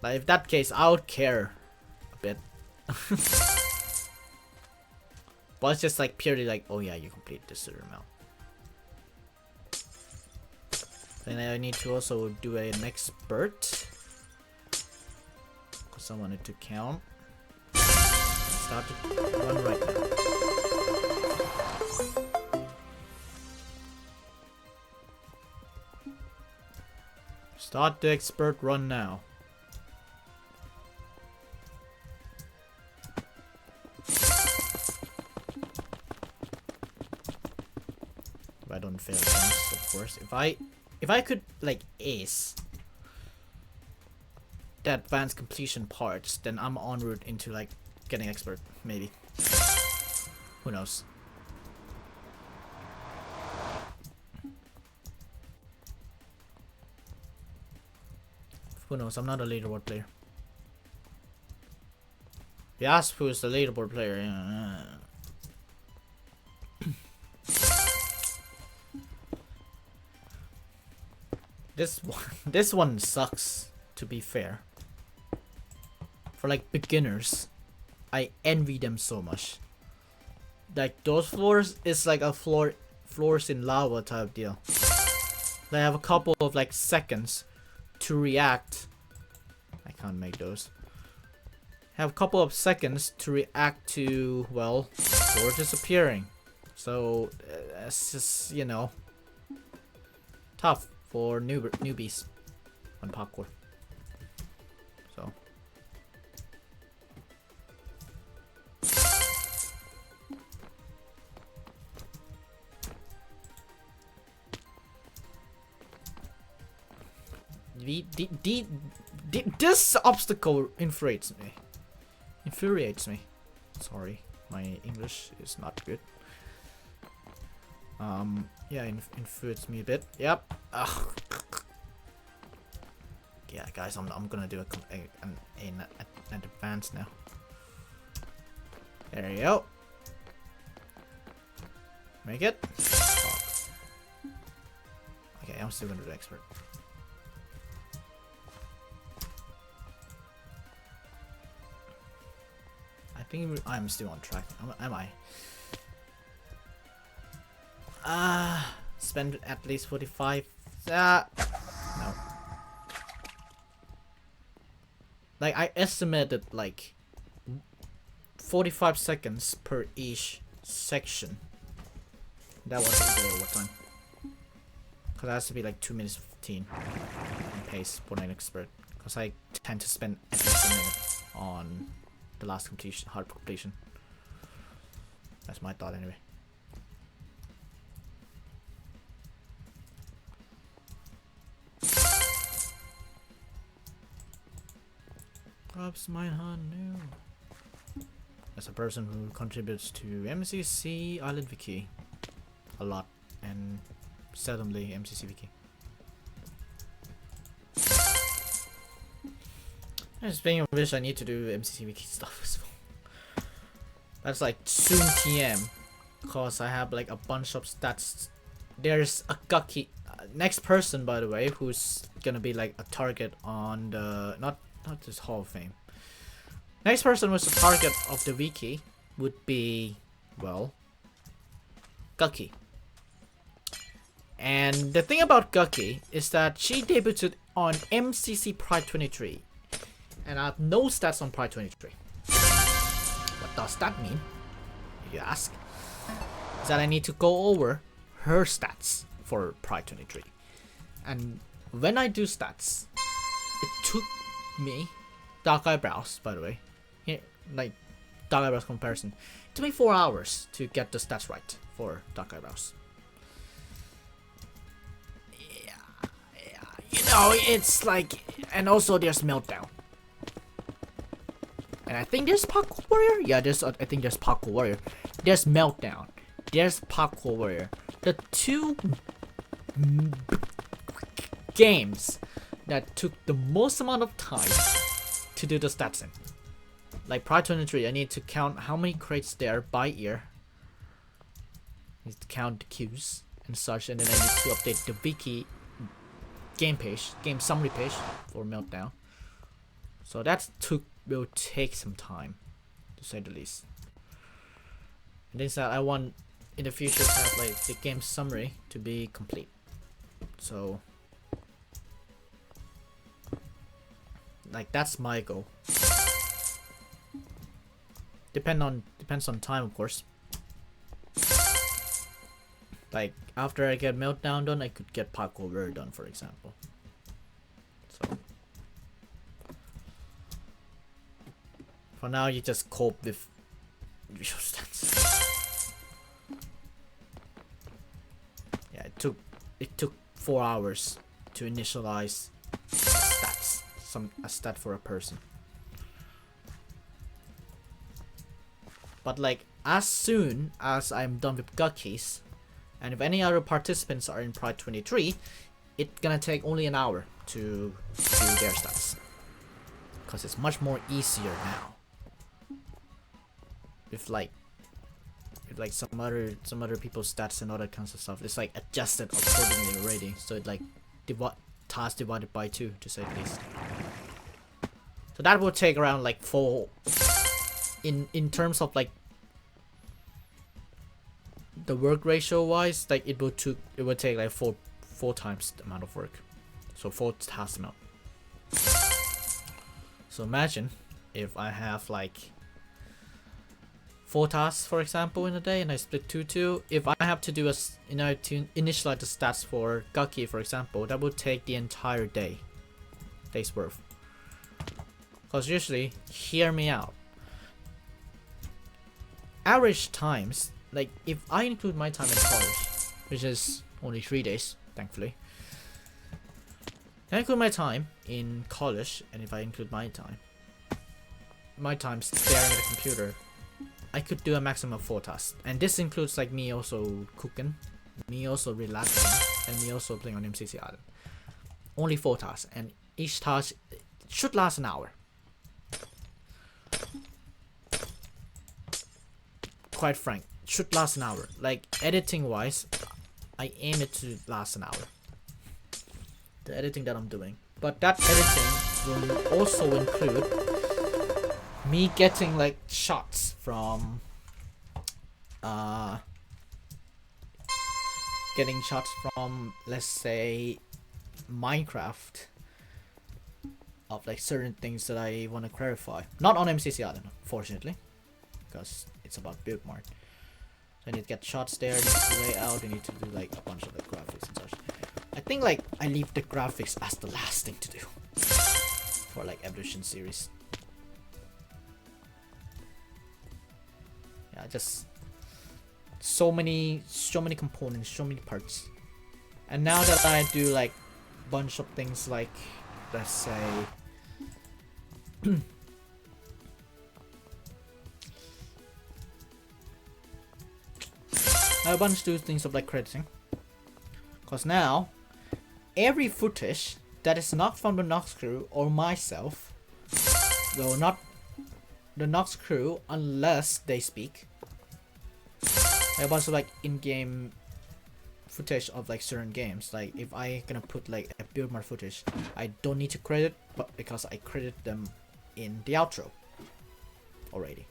Like, if that case, I would care a bit. But it's just like purely like, oh yeah, you completed this certain amount. Then I need to also do an expert. Because I want it to count. Start to run right now. Start the expert run now. if I could like ace the advanced completion parts, then I'm en route into like getting expert, maybe. Who knows? Who knows? I'm not a leaderboard player. If you ask who's the leaderboard player, this one sucks, to be fair. For like beginners, I envy them so much. Like those floors is like a floors in lava type deal. They have a couple of like seconds to react. I can't make those. Have a couple of seconds to react to, well, floor disappearing. So it's just, you know, tough for newbies on parkour. So this obstacle infuriates me. Sorry, my English is not good. Yeah, infuriates me a bit. Yep. Ugh. Yeah, guys, I'm gonna do an advance now. There you go. Make it. Okay, I'm still gonna do expert. I think I'm still on track. Am I? Spend at least 45. No. Like I estimated like 45 seconds per each section. That wasn't good overtime. Cause it has to be like 2 minutes 15 in pace for an expert. Cause I tend to spend at least a minute on the last completion, hard completion. That's my thought anyway. Ups my hand new. As a person who contributes to MCC Island Wiki a lot and seldomly MCC Wiki. And speaking of which, I need to do MCC Wiki stuff as well. That's like soon TM, cause I have like a bunch of stats. There's a Gucky next person, by the way, who's gonna be like a target on the not this Hall of Fame. Next person who's the target of the wiki would be, well, Gucky. And the thing about Gucky is that she debuted on MCC Pride 23. And I have no stats on Pride 23. What does that mean, if you ask? Is that I need to go over her stats for Pride 23. And when I do stats, it took me, Dark Eyebrows, by the way, here, like Dark Eyebrows comparison, it took me 4 hours to get the stats right for Dark Eyebrows. Yeah, you know, it's like, and also there's Meltdown. And I think there's Parkour Warrior. Yeah, I think there's Parkour Warrior. There's Meltdown. There's Parkour Warrior. The two games that took the most amount of time to do the stats in. Like Pride 23, I need to count how many crates there by ear. I need to count the queues and such, and then I need to update the wiki game summary page for Meltdown. So that will take some time, to say the least. And then I want in the future to have like the game summary to be complete. So like that's my goal. Depends on time, of course. Like after I get Meltdown done, I could get Parkour Warrior done, for example. So for now, you just cope with visual stats. Yeah, it took 4 hours to initialize stats, a stat for a person. But like as soon as I'm done with Guckies, and if any other participants are in Pride 23, it's gonna take only an hour to do their stats, because it's much more easier now. With like some other people's stats and all that kinds of stuff, it's like adjusted accordingly already. So it like task divided by 2, to say the least. So that will take around like 4. In terms of like the work ratio wise, like it will take like four times the amount of work. So 4 tasks amount. So imagine if I have like 4 tasks, for example, in a day, and I split 2. If I have to do to initialize the stats for Gaki, for example, that would take the entire day's worth. Because usually, hear me out, average times, like if I include my time in college, which is only 3 days, thankfully. If I include my time in college, and if I include my time staring at the computer, I could do a maximum of 4 tasks. And this includes like me also cooking, me also relaxing, and me also playing on MCC Island. Only 4 tasks, and each task should last an hour. Quite frank, should last an hour. Like editing wise, I aim it to last an hour. The editing that I'm doing. But that editing will also include me getting like shots from let's say Minecraft of like certain things that I want to clarify. Not on MCC Island, fortunately, because it's about build mart. So I need to get shots there, I need to lay out, I need to do like a bunch of like graphics and such. I think like I leave the graphics as the last thing to do for like Evolution series. Yeah, just so many components, so many parts. And now that I do like bunch of things like, let's say I have a bunch of things of like crediting, cause now every footage that is not from the Nox crew or myself will not the Nox crew unless they speak. I have a bunch of like in-game footage of like certain games. Like if I gonna put like a build mart footage, I don't need to credit, but because I credit them in the outro already.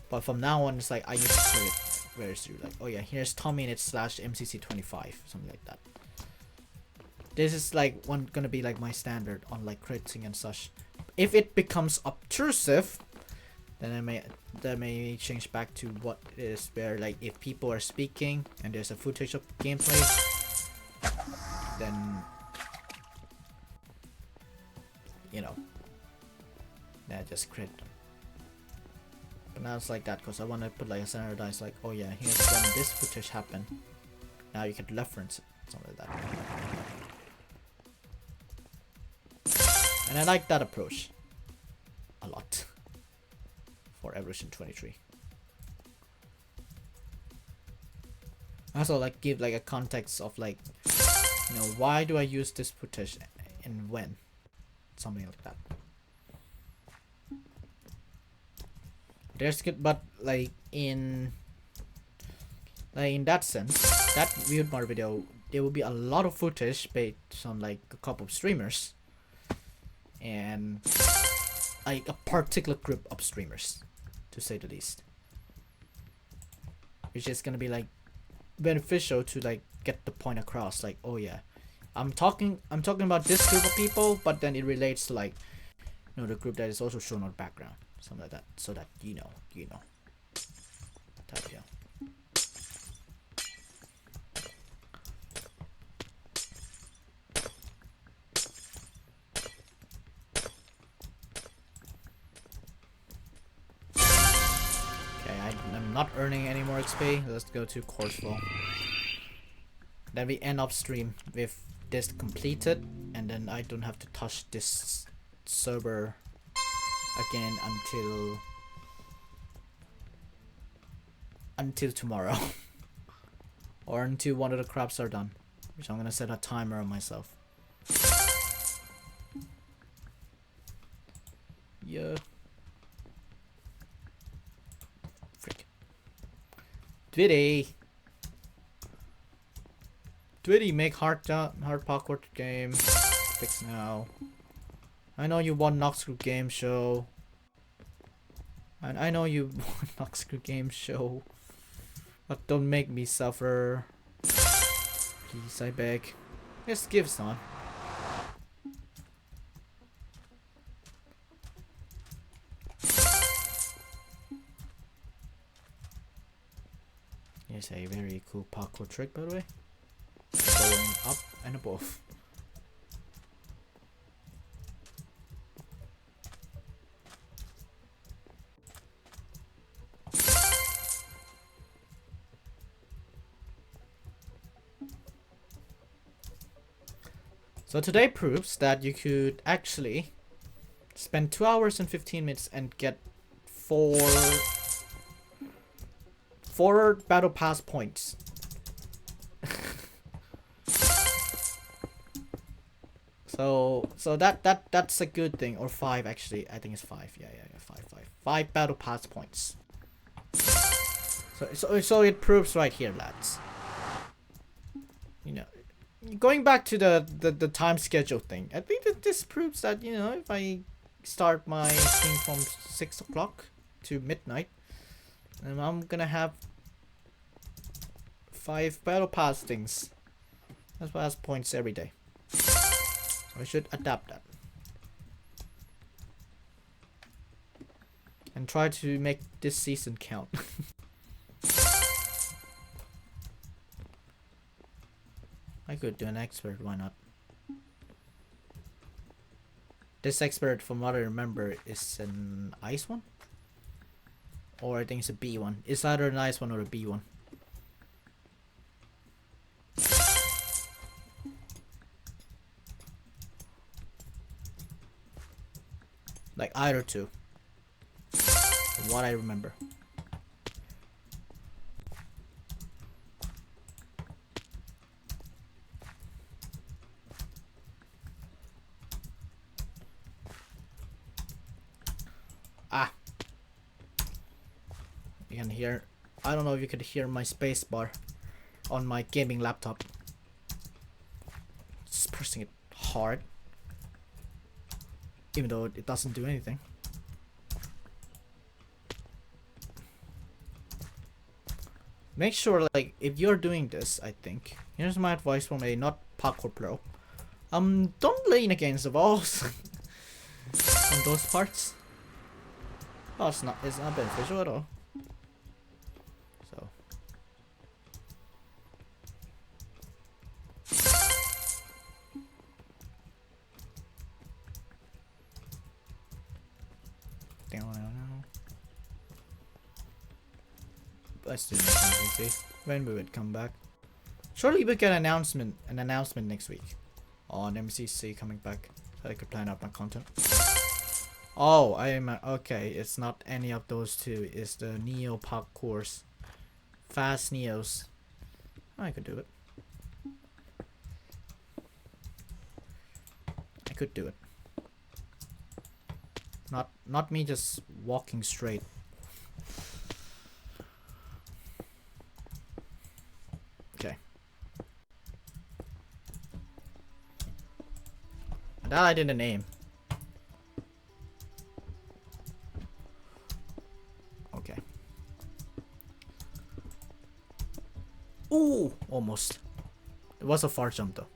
But from now on, it's like I need to credit very soon. Like, oh yeah, here's Tomminit/MCC25, something like that. This is like gonna be like my standard on like crediting and such. If it becomes obtrusive, then that may change back to what is where like if people are speaking and there's a footage of gameplay, then you know, that just credit. But now it's like that because I want to put like a standardized like, oh yeah, here's when this footage happened. Now you can reference it, something like that. And I like that approach a lot for Evolution 23. Also like give like a context of like, you know, why do I use this footage and when, something like that. There's good, but like in that sense, that build mart video, there will be a lot of footage based on like a couple of streamers and like a particular group of streamers, to say the least, which is gonna be like beneficial to like get the point across. Like, oh yeah, I'm talking about this group of people, but then it relates to like, you know, the group that is also shown on the background, something like that, so that you know type, yeah. I'm not earning any more XP. Let's go to course flow. Then we end up stream with this completed, and then I don't have to touch this server again until tomorrow. Or until one of the crabs are done, which I'm gonna set a timer on myself. Yeah. Frick. Twitty, make hard parkour game. Fix now. I know you want Noxcrew game show. And I know you want Noxcrew game show. But don't make me suffer. Please, I beg. Just give some. Here's a very cool parkour trick, by the way. Going up and above. So today proves that you could actually spend 2 hours and 15 minutes and get four battle pass points. so that's a good thing. Or 5 actually. I think it's 5. Yeah, 5 battle pass points. So it proves right here, lads. You know, going back to the time schedule thing, I think that this proves that, you know, if I start my thing from 6 o'clock to midnight, and I'm gonna have 5 battle pass things. That's pass points every day. So I should adapt that. And try to make this season count. I could do an expert, why not? This expert, from what I remember, is an ice one? Or I think it's a B one. It's either an ice one or a B one. Like either two. From what I remember. Ah. You can hear, I don't know if you could hear my space bar on my gaming laptop. Just pressing it hard. Even though it doesn't do anything. Make sure, like, if you're doing this, I think, here's my advice from a not parkour pro. Don't lean against the walls on those parts. Oh, it's not beneficial at all. So. Let's do this MCC. When we would come back. Surely we get an announcement next week on MCC coming back, so I could plan out my content. Oh, okay. It's not any of those two. It's the Neo parkours, fast Neos. I could do it. I could do it. Not me just walking straight. Okay. That I didn't aim. Okay. Ooh, almost. It was a far jump though.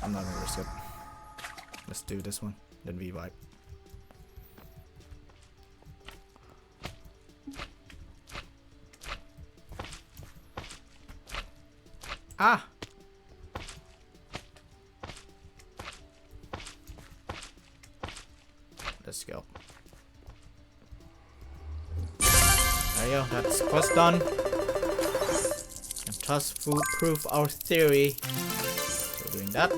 I'm not gonna risk it. Let's do this one, then revive. Ah! Let's go. There you go, that's quest done. Just prove our theory. So doing that.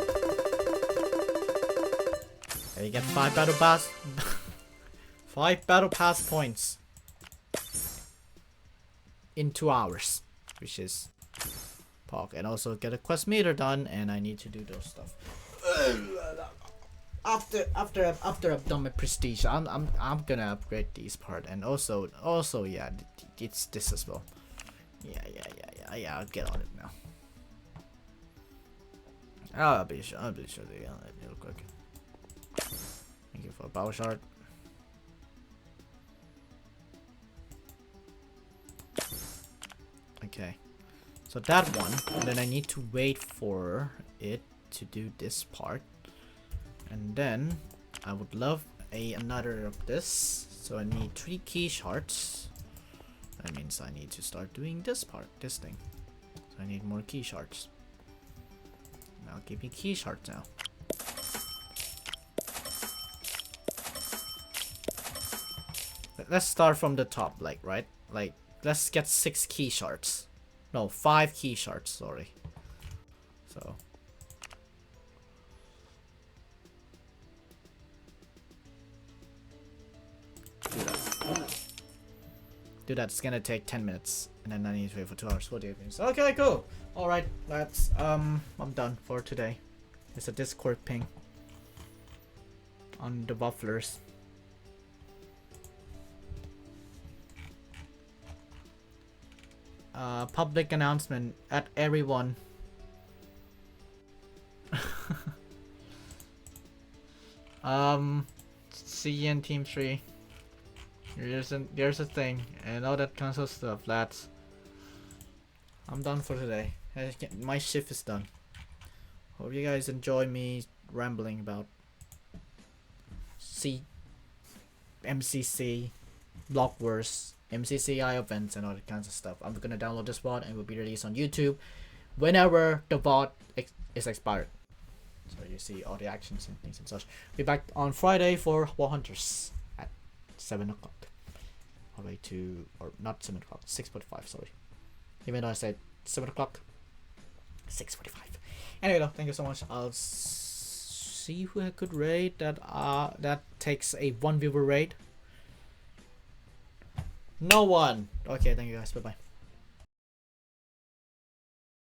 And you get 5 battle pass 5 battle pass points in 2 hours, which is POG. And also get a quest meter done, and I need to do those stuff. After I've done my prestige, I'm gonna upgrade these part, and also yeah, it's this as well. Yeah, I'll get on it now. I'll be sure to get on it real quick. Thank you for a power shard. Okay, so that one, and then I need to wait for it to do this part, and then I would love another of this. So I need 3 key shards. That means I need to start doing this part, this thing. So I need more key shards. Now give me key shards now. Let's start from the top, like, right? Like, let's get 6 key shards. No, 5 key shards, sorry. So. Do that. It's gonna take 10 minutes. And then I need to wait for 2 hours. What do you think? Okay, cool. Alright, lads. I'm done for today. It's a Discord ping on the bufflers. Public announcement at everyone. See you in Team 3. There's a thing and all that kind of stuff, lads. I'm done for today. My shift is done. Hope you guys enjoy me rambling about MCC, Block Wars, MCCI events, and all that kinds of stuff. I'm gonna download this VOD and it will be released on YouTube whenever the VOD is expired. So you see all the actions and things and such. Be back on Friday for War Hunters at 7 o'clock. All the way to, or not 7 o'clock, 6:45, sorry. Even though I said 7 o'clock, 6:45. Anyway, though, thank you so much. I'll see who I could raid that takes a 1 viewer raid. No one. Okay, thank you guys. Bye bye.